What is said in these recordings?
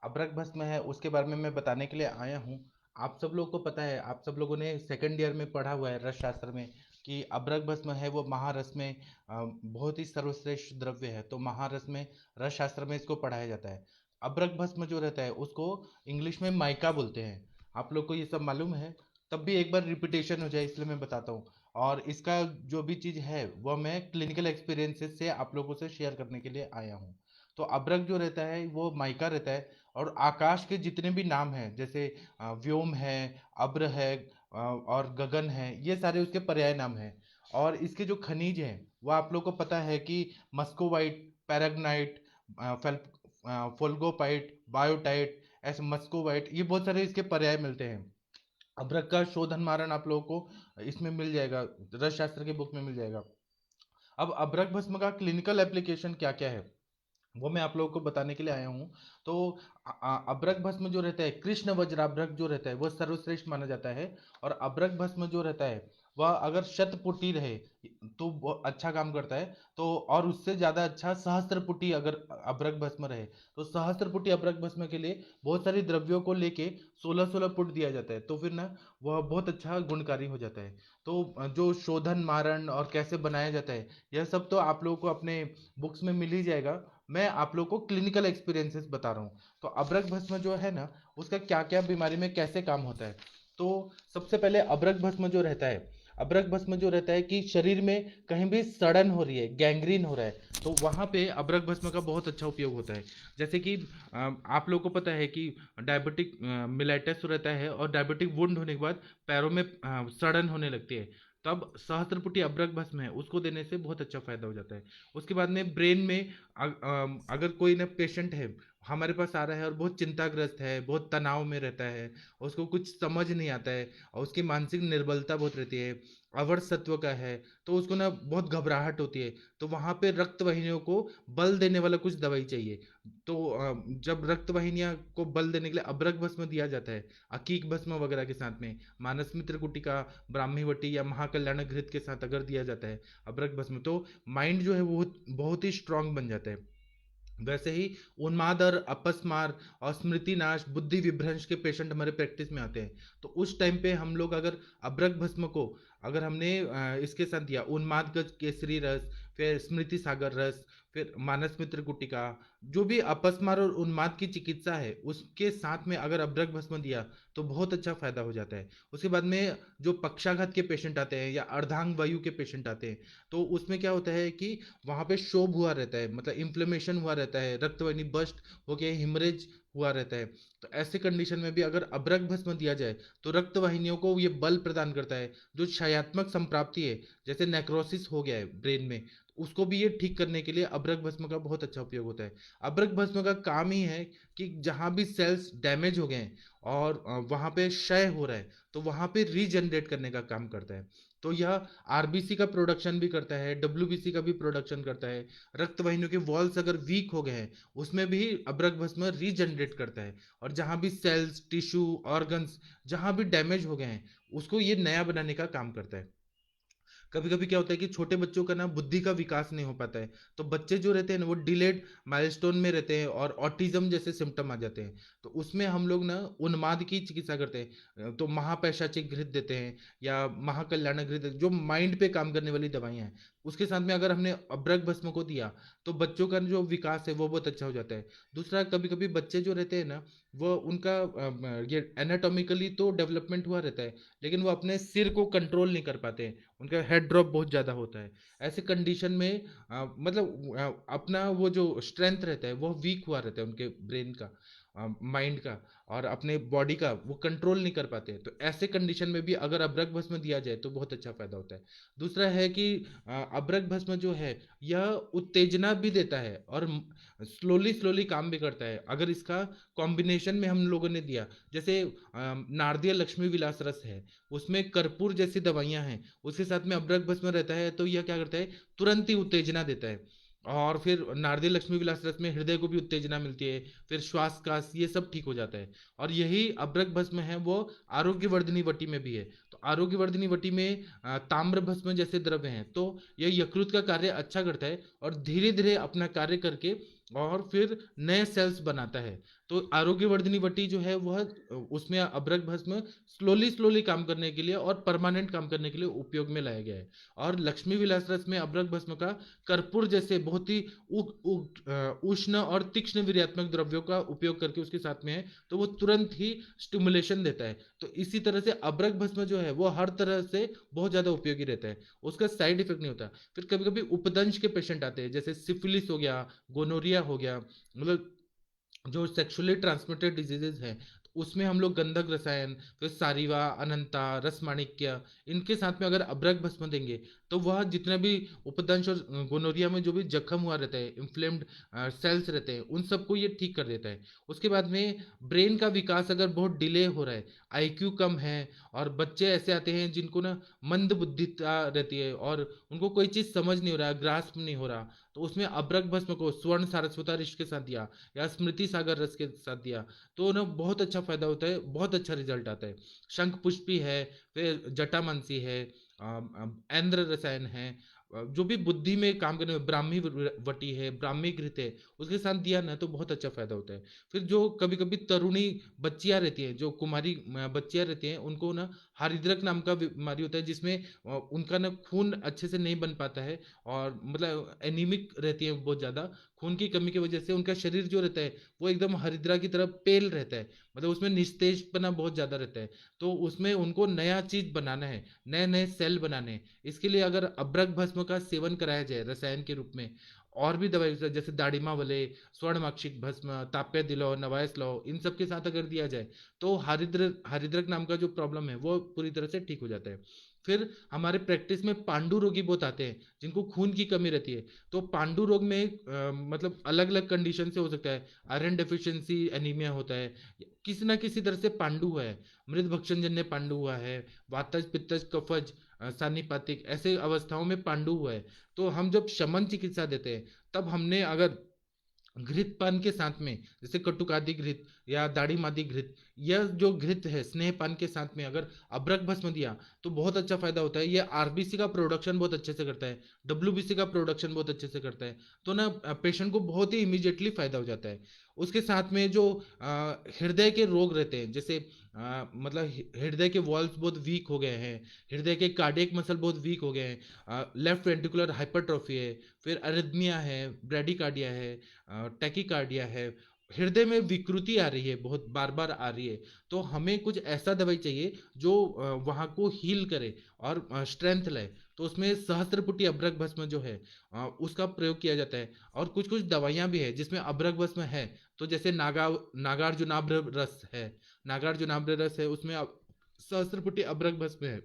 अभ्रक भस्म है उसके बारे में मैं बताने के लिए आया हूँ। आप सब लोगों को पता है, आप सब लोगों ने सेकंड ईयर में पढ़ा हुआ है रस शास्त्र में कि अभ्रक भस्म है वो महारस में बहुत ही सर्वश्रेष्ठ द्रव्य है। तो महारस में, रस शास्त्र में इसको पढ़ाया जाता है। अभ्रक भस्म जो रहता है उसको इंग्लिश में माइका बोलते हैं। आप लोग को ये सब मालूम है? तब भी एक बार रिपीटेशन हो जाए इसलिए मैं बताता हूँ। और इसका जो भी चीज़ है वह मैं क्लिनिकल एक्सपीरियंसेस से आप लोगों से शेयर करने के लिए आया हूँ। तो अभ्रक जो रहता है वो माइका रहता है। और आकाश के जितने भी नाम हैं, जैसे व्योम है, अब्र है, और गगन है, ये सारे उसके पर्याय नाम हैं। और इसके जो खनिज हैं वो आप लोग को पता है कि मस्कोवाइट, पैराग्नाइट, फोल्गोपाइट, बायोटाइट, ऐसे मस्कोवाइट, ये बहुत सारे इसके पर्याय मिलते हैं। अभ्रक का शोधन मारण आप लोगों को इसमें मिल जाएगा, रस शास्त्र के बुक में मिल जाएगा। अब अभ्रक भस्म का क्लिनिकल एप्लीकेशन क्या क्या है वो मैं आप लोगों को बताने के लिए आया हूँ। तो अभ्रक भस्म जो रहता है, कृष्ण वज्राभ्रक जो रहता है, वह सर्वश्रेष्ठ माना जाता है। और अभ्रक भस्म जो रहता है वह अगर शतपुटी रहे तो वो अच्छा काम करता है। तो और उससे ज्यादा अच्छा सहस्त्रपुटी अगर अभ्रक भस्म रहे, तो सहस्त्रपुटी अभ्रक भस्म के लिए बहुत सारी द्रव्यों को लेके 16-16 पुट दिया जाता है, तो फिर ना वह बहुत अच्छा गुणकारी हो जाता है। तो जो शोधन मारण और कैसे बनाया जाता है, यह सब तो आप लोगों को अपने बुक्स में मिल ही जाएगा। मैं आप लोग को क्लिनिकल एक्सपीरियंसेस बता रहा हूँ। तो अभ्रक भस्म जो है ना, उसका क्या क्या बीमारी में कैसे काम होता है। तो सबसे पहले अभ्रक भस्म जो रहता है, अभ्रक भस्म जो रहता है कि शरीर में कहीं भी सड़न हो रही है, गैंग्रीन हो रहा है, तो वहां पे अभ्रक भस्म का बहुत अच्छा उपयोग होता है। जैसे कि आप लोग को पता है कि डायबिटिक मिलाइटिस रहता है, और डायबिटिक वुंड होने के बाद पैरों में सड़न होने लगती है। तब सहस्त्रपुटी अभ्रक भस्म है उसको देने से बहुत अच्छा फायदा हो जाता है। उसके बाद में ब्रेन में अगर कोई ना पेशेंट है हमारे पास आ रहा है और बहुत चिंताग्रस्त है, बहुत तनाव में रहता है, उसको कुछ समझ नहीं आता है, और उसकी मानसिक निर्बलता बहुत रहती है, अवर सत्व का है, तो उसको ना बहुत घबराहट होती है, तो वहां पे रक्त वाहिनियों को बल देने वाला कुछ दवाई चाहिए। तो जब रक्त वाहिनियां को बल देने के लिए अभ्रक भस्म दिया जाता है, अकीक भस्म वगैरह के साथ में, मानस मित्र गुटिका, ब्राह्मी वटी या महाकल्याण घृत के साथ अगर दिया जाता है अभ्रक भस्म, तो माइंड जो है वो बहुत ही स्ट्रांग बन जाता है। वैसे ही उन्माद और अपस्मार और स्मृति नाश, बुद्धि विभ्रंश के पेशेंट हमारे प्रैक्टिस में आते हैं। तो उस टाइम पे हम लोग अगर अभ्रक भस्म को अगर हमने इसके साथ दिया, उन्माद का केसरी रस, फिर स्मृति सागर रस, फिर मानस मित्र गुटिका, जो भी अपस्मार और उन्माद की चिकित्सा है उसके साथ में अगर अभ्रक भस्म दिया तो बहुत अच्छा फायदा हो जाता है। उसके बाद में जो पक्षाघात के पेशेंट आते हैं या अर्धांग वायु के पेशेंट आते हैं, तो उसमें क्या होता है कि वहां पे शोभ हुआ रहता है, मतलब इन्फ्लेमेशन हुआ रहता है, रक्तवाहिनी बस्ट होके हिमरेज हुआ रहता है। तो ऐसे कंडीशन में भी अगर अभ्रक भस्म दिया जाए तो रक्त वाहिनियों को ये बल प्रदान करता है। जो क्षयात्मक संप्राप्ति है, जैसे नेक्रोसिस हो गया है ब्रेन में, तो उसको भी ये ठीक करने के लिए अभ्रक भस्म का बहुत अच्छा उपयोग होता है। अभ्रक भस्म का काम ही है कि जहां भी सेल्स डैमेज हो गए हैं और वहां पे क्षय हो रहा है, तो वहां पे रीजनरेट करने का काम करता है। तो यह आरबीसी का प्रोडक्शन भी करता है, डब्ल्यूबीसी का भी प्रोडक्शन करता है। रक्त वाहिनियों के वॉल्स अगर वीक हो गए हैं उसमें भी अभ्रक भस्म रीजनरेट करता है। और जहां भी सेल्स, टिश्यू, ऑर्गन्स जहां भी डैमेज हो गए हैं उसको ये नया बनाने का काम करता है। कभी कभी क्या होता है कि छोटे बच्चों का ना बुद्धि का विकास नहीं हो पाता है, तो बच्चे जो रहते हैं ना वो डिलेड माइलस्टोन में रहते हैं और ऑटिज्म जैसे सिम्टम आ जाते हैं। तो उसमें हम लोग ना उन्माद की चिकित्सा करते हैं, तो महापैशाचिक घृत देते हैं या महाकल्याण घृत जो माइंड पे काम करने वाली दवाइयाँ हैं। उसके साथ में अगर हमने अभ्रक भस्म को दिया तो बच्चों का जो विकास है वो बहुत अच्छा हो जाता है। दूसरा, कभी कभी बच्चे जो रहते हैं ना, वो उनका ये एनाटॉमिकली तो डेवलपमेंट हुआ रहता है, लेकिन वो अपने सिर को कंट्रोल नहीं कर पाते हैं, उनका हेड ड्रॉप बहुत ज़्यादा होता है। ऐसे कंडीशन में मतलब अपना वो जो स्ट्रेंथ रहता है वो वीक हुआ रहता है उनके ब्रेन का, माइंड का, और अपने बॉडी का वो कंट्रोल नहीं कर पाते हैं। तो ऐसे कंडीशन में भी अगर अभ्रक भस्म दिया जाए तो बहुत अच्छा फायदा होता है। दूसरा है कि अभ्रक भस्म जो है यह उत्तेजना भी देता है और स्लोली स्लोली काम भी करता है। अगर इसका कॉम्बिनेशन में हम लोगों ने दिया, जैसे नारदिया लक्ष्मी विलास रस है, उसमें कर्पूर जैसी दवाइयां हैं, उसके साथ में अभ्रक भस्म रहता है, तो यह क्या करता है, तुरंत ही उत्तेजना देता है। और फिर नारदी लक्ष्मी विलास रस में हृदय को भी उत्तेजना मिलती है, फिर श्वास कास ये सब ठीक हो जाता है। और यही अभ्रक भस्म है वो आरोग्यवर्धिनी वटी में भी है। तो आरोग्यवर्धिनी वटी में ताम्र भस्म जैसे द्रव्य हैं, तो यह यकृत का कार्य अच्छा करता है और धीरे धीरे अपना कार्य करके और फिर नए सेल्स बनाता है। तो आरोग्यवर्धिनी वटी जो है वह उसमें अभ्रक भस्म स्लोली स्लोली काम करने के लिए और परमानेंट काम करने के लिए उपयोग में लाया गया है। और लक्ष्मी विलास रस में अभ्रक भस्म का कर्पूर जैसे बहुत ही उष्ण और तीक्ष्ण वीर्यात्मक द्रव्यों का उपयोग करके उसके साथ में है, तो वो तुरंत ही स्टिमुलेशन देता है। तो इसी तरह से अभ्रक भस्म जो है वो हर तरह से बहुत ज्यादा उपयोगी रहता है, उसका साइड इफेक्ट नहीं होता। फिर कभी कभी उपदंश के पेशेंट आते हैं, जैसे सिफिलिस हो गया, गोनोरिया हो गया, मतलब जो सेक्सुअली ट्रांसमिटेड डिजीजेज हैं, तो उसमें हम लोग गंधक रसायन, फिर सारिवा, अनंता, रसमाणिक्य, इनके साथ में अगर अभ्रक भस्म देंगे तो वह जितने भी उपदंश और गोनोरिया में जो भी जख्म हुआ रहता है, इन्फ्लेम्ड सेल्स रहते हैं, उन सबको ये ठीक कर देता है। उसके बाद में ब्रेन का विकास अगर बहुत डिले हो रहा है, आईक्यू कम है, और बच्चे ऐसे आते हैं जिनको ना मंद बुद्धिता रहती है और उनको कोई चीज़ समझ नहीं हो रहा, ग्रास्प नहीं हो रहा, तो उसमें अभ्रक भस्म को स्वर्ण सारस्वता ऋषि के साथ दिया या स्मृति सागर रस के साथ दिया तो ना बहुत अच्छा फायदा होता है, बहुत अच्छा रिजल्ट आता है। शंख पुष्पी है, फिर जटामांसी है, ऐन्द्र रसायन है, जो भी बुद्धि में काम करने में, ब्राह्मी वटी है, ब्राह्मी घृत है, उसके साथ दिया ना तो बहुत अच्छा फायदा होता है। फिर जो कभी कभी तरुणी बच्चियां रहती हैं, जो कुमारी बच्चियां रहती हैं, उनको ना हरिद्रक नाम का बीमारी होता है, जिसमें उनका ना खून अच्छे से नहीं बन पाता है, और मतलब एनीमिक रहती है बहुत ज़्यादा, खून की कमी की वजह से उनका शरीर जो रहता है वो एकदम हरिद्रा की तरह पेल रहता है, मतलब उसमें निस्तेजपना बहुत ज़्यादा रहता है। तो उसमें उनको नया चीज़ बनाना है, नए नए सेल बनाने हैं, इसके लिए अगर अभ्रक भस्म का सेवन कराया जाए रसायन के रूप में, और भी दवाई जैसे दाड़िमा वले, स्वर्णमाक्षिक भस्म, ताप्य दिलो, नवायस लो, इन सब के साथ अगर दिया जाए तो हरिद्रक नाम का जो प्रॉब्लम है वो पूरी तरह से ठीक हो जाता है। फिर हमारे प्रैक्टिस में पांडु रोगी बहुत आते हैं जिनको खून की कमी रहती है। तो पांडु रोग में मतलब अलग अलग कंडीशन से हो सकता है, आयरन डेफिशिएंसी एनीमिया होता है, किसी ना किसी तरह से पांडु हुआ है, मृत भक्षण जन्य पांडु हुआ है, वातज पित्तज कफज सानिपातिक ऐसे अवस्थाओं में पांडु हुआ है। तो हम जब शमन चिकित्सा देते हैं तब हमने अगर घृत पान के साथ में, जैसे कटुकादि घृत या दाढ़ी मादी घृत, यह जो घृत है स्नेह पान के साथ में अगर अभ्रक भस्म दिया तो बहुत अच्छा फायदा होता है। ये आरबीसी का प्रोडक्शन बहुत अच्छे से करता है, डब्ल्यूबीसी का प्रोडक्शन बहुत अच्छे से करता है, तो ना पेशेंट को बहुत ही इमीडिएटली फायदा हो जाता है। उसके साथ में जो हृदय के रोग रहते हैं, जैसे मतलब हृदय के वॉल्व्स बहुत वीक हो गए हैं, हृदय के कार्डियक मसल बहुत वीक हो गए हैं, लेफ्ट वेंट्रिकुलर हाइपरट्रॉफी है, फिर अरिथमिया है, ब्रेडिकार्डिया है, टैकीकार्डिया है, हृदय में विकृति आ रही है, बहुत बार बार आ रही है, तो हमें कुछ ऐसा दवाई चाहिए जो वहाँ को हील करे और स्ट्रेंथ लाए। तो उसमें सहस्त्रपुटी अभ्रक भस्म जो है उसका प्रयोग किया जाता है। और कुछ कुछ दवाइयाँ भी है जिसमें अभ्रक भस्म है, तो जैसे नागार्जुनाभ्र रस है, नागार्जुनाभ्र रस है, उसमें सहस्त्रपुटी अभ्रक भस्म है।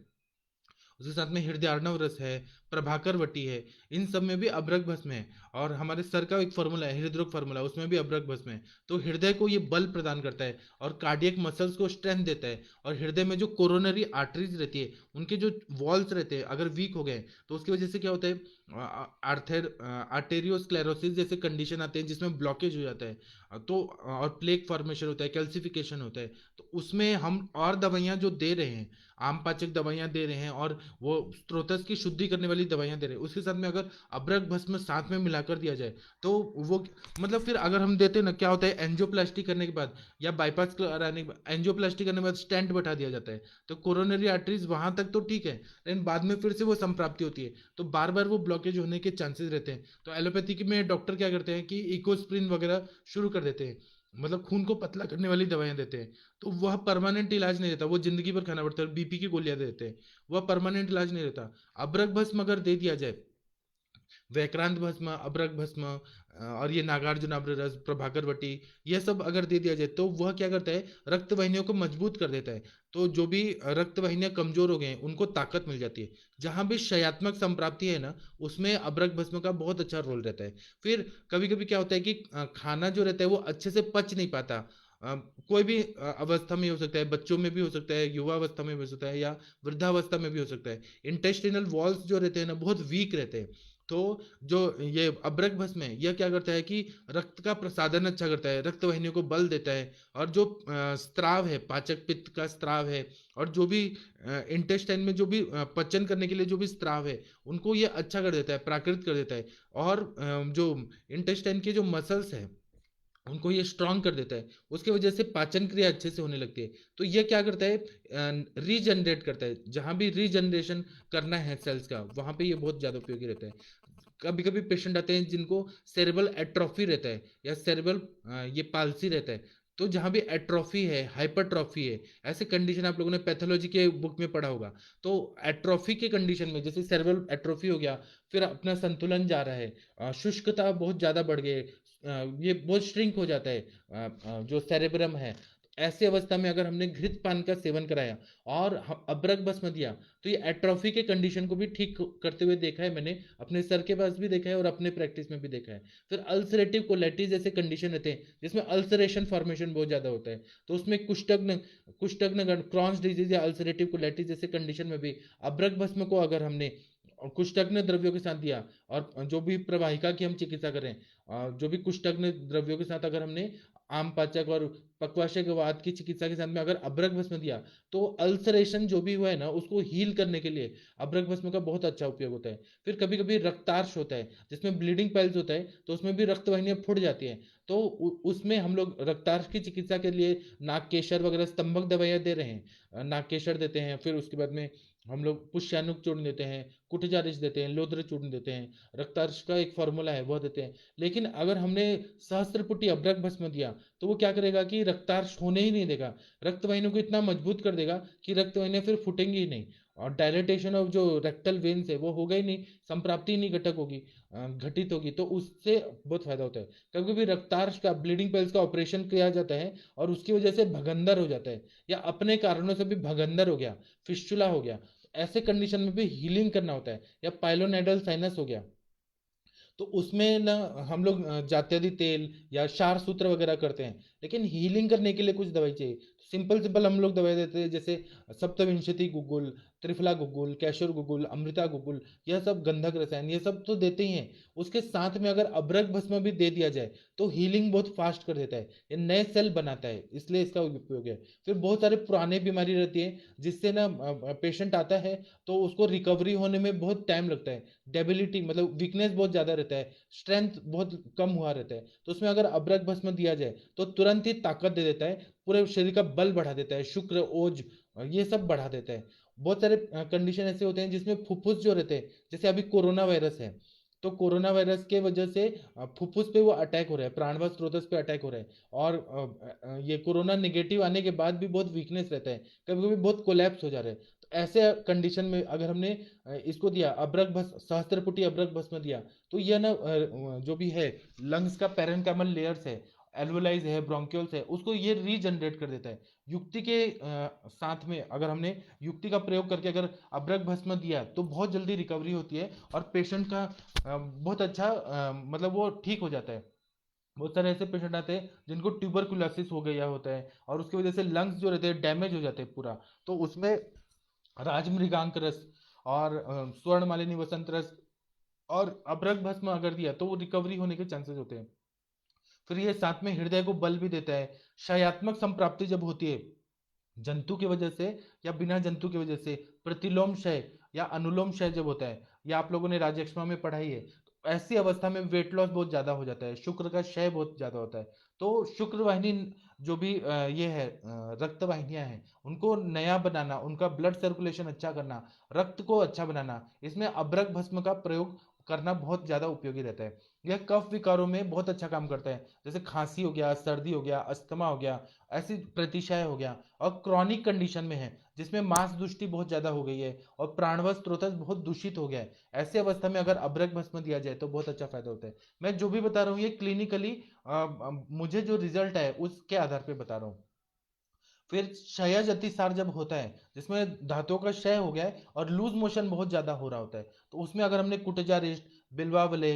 उसके साथ में हृदयार्णव रस है, प्रभाकर वटी है, इन सब में भी अभ्रक भस्म है। और हमारे सर का एक फॉर्मूला है, हृदरोग फार्मूला, उसमें भी अभ्रक भस्म है। तो हृदय को ये बल प्रदान करता है और कार्डियक मसल्स को स्ट्रेंथ देता है। और हृदय में जो कोरोनरी आर्टरीज रहती है, उनके जो वॉल्स रहते हैं अगर वीक हो गए तो उसकी वजह से क्या होता है, आर्थर आर्टेरियोस्क्लेरोसिस जैसे कंडीशन आते हैं जिसमें ब्लॉकेज हो जाता है, तो और प्लेक फॉर्मेशन होता है, कैल्सिफिकेशन होता है। तो उसमें हम और दवाइयाँ जो दे रहे हैं, आम पाचक दवाइयाँ दे रहे हैं और वो स्त्रोतस की शुद्धि करने वाली दवाइयाँ दे रहे हैं, उसके साथ में अगर अभ्रक भस्म साथ में मिलाकर दिया जाए तो वो मतलब फिर अगर हम देते हैं ना, क्या होता है, एंजियोप्लास्टी करने के बाद या बाईपास कराने के बाद, एंजियोप्लास्टी करने के बाद स्टेंट बैठा दिया जाता है, तो कोरोनरी आर्टरीज वहां तक तो ठीक है, लेकिन बाद में फिर से वो संप्राप्ति होती है, तो बार बार वो ब्लॉकेज होने के चांसेस रहते हैं। तो एलोपैथी में डॉक्टर क्या करते हैं कि इकोस्प्रिन वगैरह शुरू कर देते हैं, मतलब खून को पतला करने वाली दवाइयां देते हैं। तो वह परमानेंट इलाज नहीं रहता, वो जिंदगी भर खाना पड़ता है, बीपी की गोलियां देते हैं, वह परमानेंट इलाज नहीं रहता। अभ्रक भस्म अगर दे दिया जाए, वैक्रांत भस्म, अभ्रक भस्म, और ये नागार्जुनाभ्र रस, प्रभाकर वटी, ये सब अगर दे दिया जाए तो वह क्या करता है, रक्त वाहिनियों को मजबूत कर देता है। तो जो भी रक्त वाहिनियां कमजोर हो गए हैं उनको ताकत मिल जाती है। जहां भी क्षयात्मक संप्राप्ति है ना, उसमें अभ्रक भस्म का बहुत अच्छा रोल रहता है। फिर कभी कभी क्या होता है कि खाना जो रहता है वो अच्छे से पच नहीं पाता, कोई भी अवस्था में हो सकता है, बच्चों में भी हो सकता है, युवा अवस्था में भी हो सकता है, या वृद्धावस्था में भी हो सकता है। इंटेस्टिनल वॉल्स जो रहते हैं ना बहुत वीक रहते हैं, तो जो ये अब्रक भस्म है, यह क्या करता है कि रक्त का प्रसादन अच्छा करता है, रक्त वाहिनियों को बल देता है, और जो स्त्राव है, पाचक पित्त का स्त्राव है, और जो भी इंटेस्टाइन में जो भी पचन करने के लिए जो भी स्त्राव है, उनको ये अच्छा कर देता है, प्राकृत कर देता है। और जो इंटेस्टाइन के जो मसल्स है, उनको ये स्ट्रांग कर देता है, उसकी वजह से पाचन क्रिया अच्छे से होने लगती है। तो ये क्या करता है, रीजनरेट करता है, जहां भी रीजनरेशन करना है सेल्स का, वहां पे ये बहुत ज्यादा उपयोगी रहता है। कभी कभी पेशेंट आते हैं जिनको सेरेब्रल एट्रोफी रहता है, या सेरेब्रल ये पाल्सी रहता है। तो जहां भी एट्रोफी है, हाइपरट्रॉफी है, ऐसे कंडीशन आप लोगों ने पैथोलॉजी के बुक में पढ़ा होगा। तो एट्रोफी के कंडीशन में, जैसे सेरेब्रल एट्रोफी हो गया, फिर अपना संतुलन जा रहा है, शुष्कता बहुत ज्यादा बढ़ गई है, ये बहुत श्रिंक हो जाता है जो सेरेब्रम है। ऐसे अवस्था में अगर हमने घृत पान का सेवन कराया और अबरक भस्म दिया, तो ये एट्रोफी के कंडीशन को भी ठीक करते हुए देखा है मैंने, अपने सर के पास भी देखा है और अपने प्रैक्टिस में भी देखा है। फिर अल्सरेटिव कोलाइटिस जैसे कंडीशन रहते हैं जिसमें अल्सरेशन फॉर्मेशन बहुत ज्यादा होता है, तो उसमें कुष्ठग्न क्रॉन्स डिजीज या अल्सरेटिव कोलाइटिस जैसे कंडीशन में भी अबरक भस्म को अगर हमने कुष्ठग्न द्रव्यों के साथ दिया, और जो भी प्रवाहिका की हम चिकित्सा करें, जो भी कुष्ठग्न द्रव्यों के साथ अगर हमने आम पाचक और पक्वाशय के वात की चिकित्सा के साथ में अगर अबरक भस्म दिया, तो अल्सरेशन जो भी हुआ है ना, उसको हील करने के लिए अबरक भस्म का बहुत अच्छा उपयोग होता है। फिर कभी कभी रक्तार्श होता है जिसमें ब्लीडिंग पाइल्स होता है, तो उसमें भी रक्त वाहिनियां फूट जाती हैं, तो उसमें हम लोग रक्तार्श की चिकित्सा के लिए नागकेशर वगैरह स्तंभक दवाइयां दे रहे हैं, नागकेशर देते हैं, फिर उसके बाद में हम लोग पुष्यानुक चूर्ण देते हैं, कुटजारिश देते हैं, लोद्र चूर्ण देते हैं, रक्तार्श का एक फॉर्मूला है वह देते हैं। लेकिन अगर हमने सहस्त्रपुटी अब्रक भस्म दिया, तो वो क्या करेगा कि रक्तार्श होने ही नहीं देगा, रक्त वाहिनियों को इतना मजबूत कर देगा कि रक्त वाहिनियां फिर फूटेंगी ही नहीं, और डायलेटेशन ऑफ जो रेक्टल वेन्स है वो होगा ही नहीं, संप्राप्ति ही नहीं घटक होगी, घटित होगी, तो उससे बहुत फायदा होता है। कभी कभी रक्तार्श का ब्लीडिंग पेल्स का ऑपरेशन किया जाता है और उसकी वजह से भगंदर हो जाता है, या अपने कारणों से भी भगंदर हो गया, फिस्टुला हो गया, ऐसे कंडीशन में भी हीलिंग करना होता है, या पाइलोनेडल साइनस हो गया, तो उसमें ना हम लोग जात्यदि तेल या क्षार सूत्र वगैरह करते हैं। लेकिन हीलिंग करने के लिए कुछ दवाई चाहिए, सिंपल सिंपल हम लोग दवाई देते हैं, जैसे सप्तविंशति गुगुल, त्रिफला गुगुल, कैशोर गुगुल, अमृता गुगुल, यह सब गंधक रसायन, ये सब तो देते ही हैं। उसके साथ में अगर अबरक भस्म भी दे दिया जाए तो हीलिंग बहुत फास्ट कर देता है, ये नए सेल बनाता है, इसलिए इसका उपयोग है। फिर बहुत सारे पुराने बीमारी रहती है जिससे ना पेशेंट आता है तो उसको रिकवरी होने में बहुत टाइम लगता है, डेबिलिटी मतलब वीकनेस बहुत ज्यादा रहता है, स्ट्रेंथ बहुत कम हुआ रहता है, तो उसमें अगर अबरक भस्म दिया जाए तो तुरंत ही ताकत दे देता है, पूरे शरीर का बल बढ़ा देता है, शुक्र ओज ये सब बढ़ा देता है। बहुत सारे कंडीशन ऐसे होते हैं जिसमें फुफ्फुस जो रहते हैं, जैसे अभी कोरोना वायरस है, तो कोरोना वायरस के वजह से फुफ्फुस पे वो अटैक हो रहा है, प्राणवायु स्रोतस पे अटैक हो रहा है, और ये कोरोना नेगेटिव आने के बाद भी बहुत वीकनेस रहता है, कभी कभी बहुत कोलैप्स हो जा रहा है। तो ऐसे कंडीशन में अगर हमने इसको दिया अब्रक भस्म, सहस्त्रपुटी अब्रक भस्म दिया, तो यह ना जो भी है लंग्स का पैरेनकाइमल लेयर्स है, एल्वोलाइज है, ब्रोंक्यूल्स है, उसको ये रीजनरेट कर देता है। युक्ति के साथ में अगर हमने युक्ति का प्रयोग करके अगर अब्रक भस्म दिया तो बहुत जल्दी रिकवरी होती है, और पेशेंट का बहुत अच्छा मतलब वो ठीक हो जाता है। बहुत सारे ऐसे पेशेंट आते हैं जिनको ट्यूबरकुलोसिस हो गया होता है, और उसकी वजह से लंग्स जो रहते हैं डैमेज हो जाते हैं पूरा, तो उसमें राजमृगांक रस और स्वर्ण मालिनी वसंत रस और अभ्रक भस्म अगर दिया तो वो रिकवरी होने के चांसेस होते हैं। फिर ये साथ में हृदय को बल भी देता है। क्षयात्मक संप्राप्ति जब होती है जंतु की वजह से या बिना जंतु की वजह से, प्रतिलोम क्षय या अनुलोम क्षय जब होता है, या आप लोगों ने राजक्षमा में पढ़ाई है, तो ऐसी अवस्था में वेट लॉस बहुत ज्यादा हो जाता है, शुक्र का क्षय बहुत ज्यादा होता है। तो शुक्र वाहिनी जो भी ये है रक्त वाहिनियां हैं, उनको नया बनाना, उनका ब्लड सर्कुलेशन अच्छा करना, रक्त को अच्छा बनाना, इसमें अब्रक भस्म का प्रयोग करना बहुत ज्यादा उपयोगी रहता है। यह कफ विकारों में बहुत अच्छा काम करता है, जैसे खांसी हो गया, सर्दी हो गया, अस्थमा हो गया, ऐसी प्रतिशय हो गया, और क्रॉनिक कंडीशन में है जिसमें मांस दुष्टि बहुत ज्यादा हो गई है और प्राणवायु स्रोतस बहुत दूषित हो गया है, ऐसे अवस्था में अगर अब्रक भस्म दिया जाए तो बहुत अच्छा फायदा होता है। मैं जो भी बता रहा हूँ ये क्लिनिकली मुझे जो रिजल्ट है उसके आधार पे बता रहा हूँ। फिर क्षयज अतिसार जब होता है जिसमें धातुओं का क्षय हो गया है और लूज मोशन बहुत ज्यादा हो रहा होता है, तो उसमें अगर हमने कुटजारिस्ट, बिल्वावले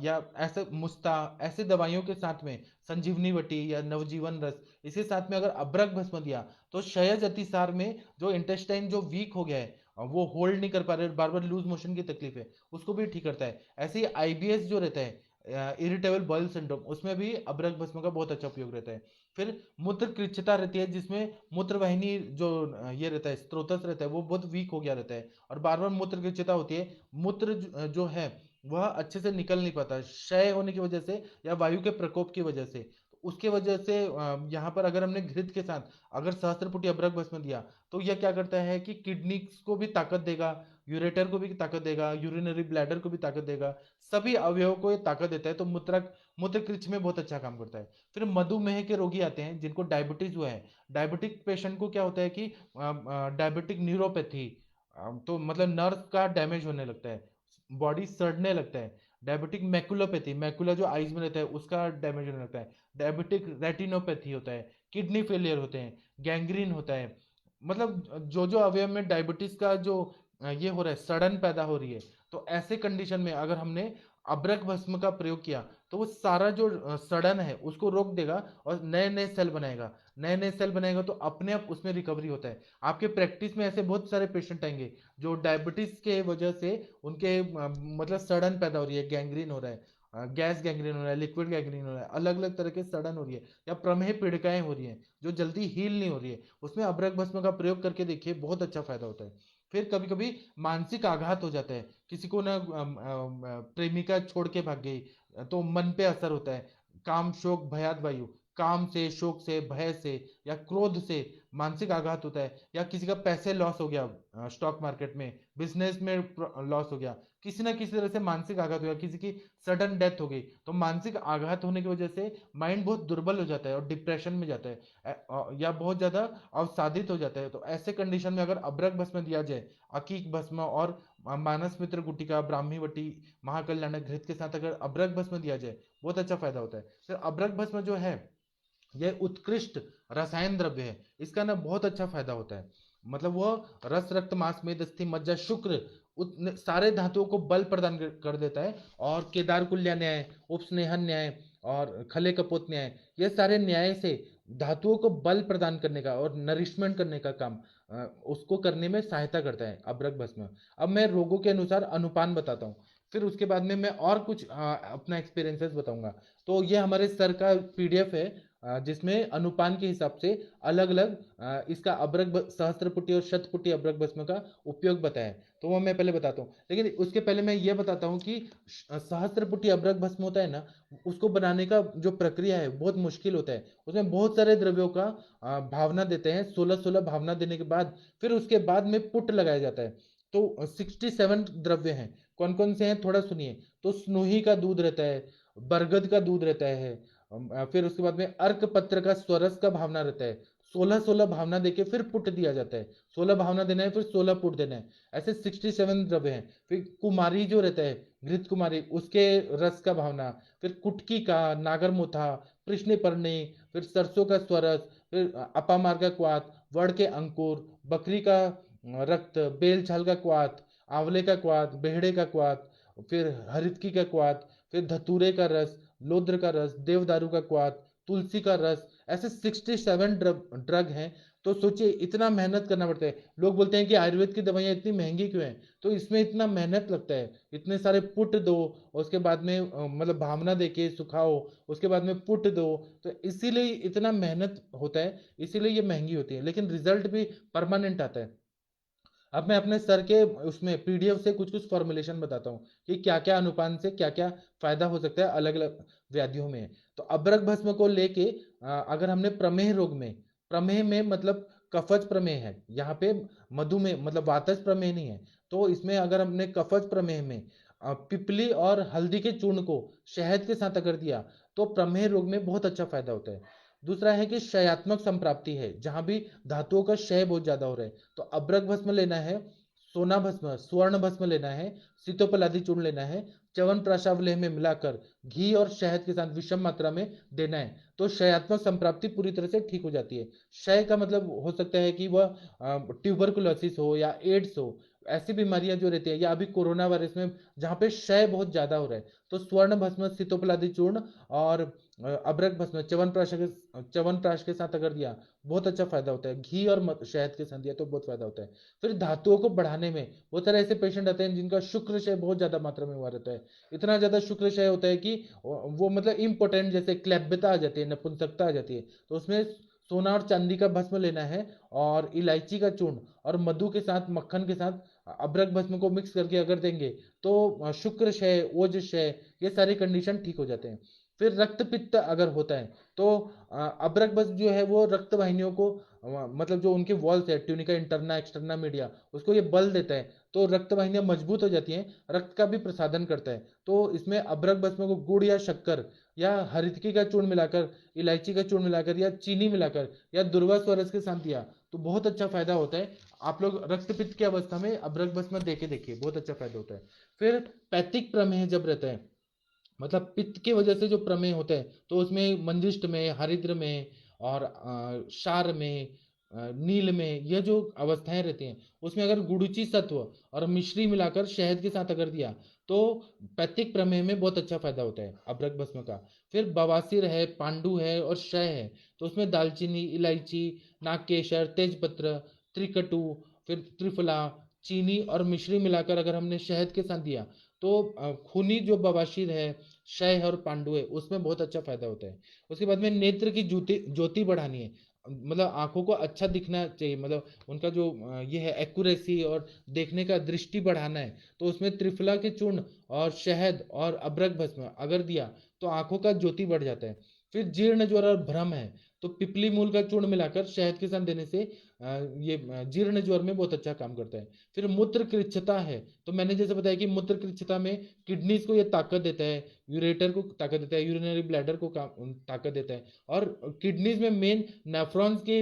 या ऐसे मुस्ता ऐसे दवाइयों के साथ में संजीवनी वटी या नवजीवन रस इसके साथ में अगर अब्रक भस्म दिया, तो क्षयज अतिसार में जो इंटेस्टाइन जो वीक हो गया है वो होल्ड नहीं कर पा रहे, बार बार लूज मोशन की तकलीफ है, उसको भी ठीक करता है। ऐसे ही आईबीएस जो रहता है, इरिटेबल बॉयल सिंड्रोम, उसमें भी अबरक भस्म का बहुत अच्छा उपयोग रहता है। फिर मूत्र कृच्छता रहती है, जिसमें मूत्र वाहिनी जो ये रहता है, स्त्रोतस रहता है, वो बहुत वीक हो गया रहता है और बार बार मूत्र कृच्छता होती है। मूत्र जो है वह अच्छे से निकल नहीं पाता, क्षय होने की वजह से या वायु के प्रकोप की वजह से। उसके वजह से यहाँ पर अगर हमने घृत के साथ अगर सहस्त्रपुटी अबरक भस्म दिया, तो यह क्या करता है कि किडनी को भी ताकत देगा, यूरेटर को भी ताकत देगा, यूरिनरी ब्लैडर को भी ताकत देगा, सभी अवयवों को ये ताकत देता है। तो मूत्र कृच्छ में बहुत अच्छा काम करता है। फिर मधुमेह के रोगी आते हैं जिनको डायबिटीज हुआ है। डायबिटिक पेशेंट को क्या होता है कि डायबिटिक न्यूरोपैथी, तो मतलब नर्व का डैमेज होने लगता है, बॉडी सड़ने लगता है। डायबिटिक मैकुलोपैथी, मैकुला जो आईज में रहता है उसका डैमेज होने लगता है। डायबिटिक रेटिनोपैथी होता है, किडनी फेलियर होते हैं, गैंग्रीन होता है। मतलब जो जो अवयव में डायबिटीज का जो ये हो रहा है, सड़न पैदा हो रही है, तो ऐसे कंडीशन में अगर हमने अबरक भस्म का प्रयोग किया, तो वो सारा जो सड़न है उसको रोक देगा और नए नए सेल बनाएगा। नए नए सेल बनाएगा तो अपने आप उसमें रिकवरी होता है। आपके प्रैक्टिस में ऐसे बहुत सारे पेशेंट आएंगे जो डायबिटीज के वजह से उनके मतलब सड़न पैदा हो रही है, गैंग्रीन हो रहा है, गैस गैंग्रीन हो रहा है, लिक्विड गैंग्रीन हो रहा है, अलग अलग तरह के सड़न हो रही है, या प्रमेह पीड़िकाएं हो रही है जो जल्दी हील नहीं हो रही है, उसमें अबरक भस्म का प्रयोग करके देखिए, बहुत अच्छा फायदा होता है। फिर कभी कभी मानसिक आघात हो जाता है, किसी को ना प्रेमिका छोड़ के भाग गई, तो मन पे असर होता है। काम शोक भयाद वायु, काम से, शोक से, भय से या क्रोध से मानसिक आघात होता है। या किसी का पैसे लॉस हो गया, स्टॉक मार्केट में, बिजनेस में लॉस हो गया, किसी ना किसी तरह से मानसिक आघात हो गया, किसी की सडन डेथ हो गई, तो मानसिक आघात होने की वजह से माइंड बहुत दुर्बल हो जाता है और डिप्रेशन में जाता है, या बहुत ज्यादा अवसादित हो जाता है। तो ऐसे कंडीशन में अगर अबरक भस्म दिया जाए, अकीक भस्म और मानस मित्र गुटिका, ब्राह्मी वटी, महाकल्याण घृत के साथ अगर अबरक भस्म दिया जाए, बहुत अच्छा फायदा होता है। फिर अबरक भस्म जो है यह उत्कृष्ट रसायन द्रव्य है, इसका ना बहुत अच्छा फायदा होता है। मतलब वह रस, रक्त, मांस, मेद, अस्थि, मज्जा, शुक्र, सारे धातुओं को बल प्रदान कर देता है। और केदार कुल्या न्याय, उपस्नेहन न्याय और खले कपोत न्याय, ये सारे न्याय से धातुओं को बल प्रदान करने का और नरिशमेंट करने का काम उसको करने में सहायता करता है अबरक भस्म। अब मैं रोगों के अनुसार अनुपान बताता हूँ, फिर उसके बाद में मैं और कुछ अपना एक्सपीरियंसेस बताऊंगा। तो ये हमारे सर का पीडीएफ है, जिसमें अनुपान के हिसाब से अलग अलग इसका सहस्त्रपुटी और शतपुटी अबरक भस्म का उपयोग बताया है। तो वो मैं पहले बताता हूँ, लेकिन उसके पहले मैं ये बताता हूँ कि सहस्त्रपुटी अबरक भस्म होता है ना, उसको बनाने का जो प्रक्रिया है बहुत मुश्किल होता है। उसमें बहुत सारे द्रव्यों का भावना देते हैं, 16-16 भावना देने के बाद फिर उसके बाद में पुट लगाया जाता है। तो 67 द्रव्य हैं। कौन कौन से हैं थोड़ा सुनिए। तो स्नोही का दूध रहता है, बरगद का दूध रहता है, फिर उसके बाद में अर्क पत्र का स्वरस का भावना रहता है। 16-16 भावना देके फिर पुट दिया जाता है, 16 भावना देना है फिर 16 पुट देना है। ऐसे 67 द्रव्य हैं। फिर कुमारी जो रहता है, घृत कुमारी, उसके रस का भावना, फिर कुटकी का, नागरमोथा, कृष्ण पर्णी, फिर सरसों का स्वरस, फिर अपामार का क्वाथ, वड़ के अंकुर, बकरी का रक्त, बेल छाल का क्वाथ, आंवले का क्वाथ, बेहड़े का क्वाथ, फिर हरितकी का क्वाथ, फिर धतूरे का रस, लोद्र का रस, देवदारू का क्वाथ, तुलसी का रस, ऐसे 67 ड्रग हैं। तो सोचिए इतना मेहनत करना पड़ता है। लोग बोलते हैं कि आयुर्वेद की दवाइयाँ इतनी महंगी क्यों हैं, तो इसमें इतना मेहनत लगता है। इतने सारे पुट दो, उसके बाद में मतलब भावना देके सुखाओ, उसके बाद में पुट दो, तो इसीलिए इतना मेहनत होता है, इसीलिए ये महंगी होती है, लेकिन रिजल्ट भी परमानेंट आता है। अब मैं अपने सर के उसमें पीडीएफ से कुछ कुछ फॉर्मुलेशन बताता हूँ कि क्या क्या अनुपान से क्या क्या फायदा हो सकता है अलग अलग व्याधियों में। तो अबरक भस्म को लेके अगर हमने प्रमेह रोग में, प्रमेह में मतलब कफज प्रमेह है यहाँ पे, मधुमेह मतलब वातज प्रमेह नहीं है। तो इसमें अगर हमने कफज प्रमेह में पिपली और हल्दी के चूर्ण को शहद के साथ अगर दिया, तो प्रमेह रोग में बहुत अच्छा फायदा होता है। दूसरा है कि क्षयात्मक संप्राप्ति है, जहां भी धातुओं का क्षय बहुत ज्यादा हो रहा है, तो अब्रक भस्म लेना है, सोना भस्म, स्वर्ण भस्म लेना है, सीतोपलादी चूर्ण लेना है, च्यवन प्राशावलेह में मिलाकर घी और शहद के साथ विषम मात्रा में देना है, तो क्षयात्मक संप्राप्ति पूरी तरह से ठीक हो जाती है। क्षय का मतलब हो सकता है कि वह ट्यूबरकुलोसिस हो या एड्स हो, ऐसी बीमारियां जो रहती है, या अभी कोरोना वायरस में जहाँ पे क्षय बहुत ज्यादा हो रहा है, तो स्वर्ण भस्म, सीतोपलादी चूर्ण और अबरक भस्म च्यवनप्राश के साथ अगर दिया, बहुत अच्छा फायदा होता है। घी और शहद के साथ दिया तो बहुत फायदा होता है। फिर धातुओं को बढ़ाने में, बहुत सारे ऐसे पेशेंट आते हैं जिनका शुक्र क्षय बहुत ज्यादा मात्रा में हुआ रहता है। इतना ज्यादा शुक्र क्षय होता है कि वो मतलब इम्पोर्टेंट, जैसे क्लैब्यता आ जाती है, नपुंसकता आ जाती है। तो उसमें सोना और चांदी का भस्म लेना है, और इलायची का चूर्ण और मधु के साथ, मक्खन के साथ अबरक भस्म को मिक्स करके अगर देंगे तो शुक्र क्षय, ओज क्षय, ये सारे कंडीशन ठीक हो जाते हैं। फिर रक्त पित्त अगर होता है तो अबरक बस जो है वो रक्त वाहिनियों को मतलब जो उनके वॉल्स है, ट्यूनिका इंटरना एक्सटर्ना मीडिया, उसको ये बल देता है, तो रक्त वाहिनियां मजबूत हो जाती हैं, रक्त का भी प्रसादन करता है। तो इसमें अबरक भस्म को गुड़ या शक्कर या हरितकी का चूर्ण मिलाकर, इलायची का चूर्ण मिलाकर या चीनी मिलाकर या दुर्वा स्वरस के साथ दिया तो बहुत अच्छा फायदा होता है। आप लोग रक्तपित्त की अवस्था में अबरक भस्म देके देखिए, बहुत अच्छा फायदा होता है। फिर पैतिक प्रमेह जब रहता है, मतलब पित्त की वजह से जो प्रमेह होता है, तो उसमें मंजिष्ठ में, हरिद्र में और क्षार में, नील में, यह जो अवस्थाएं रहती हैं, उसमें अगर गुड़ुचि सत्व और मिश्री मिलाकर शहद के साथ अगर दिया तो पैतिक प्रमेह में बहुत अच्छा फायदा होता है अबरक भस्म का। फिर बवासीर है, पांडु है और क्षय है, तो उसमें दालचीनी, इलायची, नागकेशर, तेजपत्र, त्रिकटु, फिर त्रिफला, चीनी और मिश्री मिलाकर अगर हमने शहद के साथ दिया तो खूनी जो बवासीर है, क्षय है और पांडु है, उसमें बहुत अच्छा फायदा होता है। उसके बाद में नेत्र की ज्योति ज्योति बढ़ानी है, मतलब आंखों को अच्छा दिखना चाहिए, मतलब उनका जो ये है एक्यूरेसी और देखने का दृष्टि बढ़ाना है, तो उसमें त्रिफला के चूर्ण और शहद और अबरक भस्म अगर दिया तो आंखों का ज्योति बढ़ जाता है। फिर जीर्ण ज्वर और भ्रम है, तो पिपली मूल का चूर्ण मिलाकर शहद के साथ देने से ये जीर्ण ज्वर में बहुत अच्छा काम करता है। फिर मूत्र कृच्छता है, तो मैंने जैसे बताया कि मूत्र कृच्छता में किडनीज को ये ताकत देता है, यूरेटर को ताकत देता है, यूरिनरी ब्लैडर को ताकत देता है, और किडनीज में मेन नेफ्रॉन्स के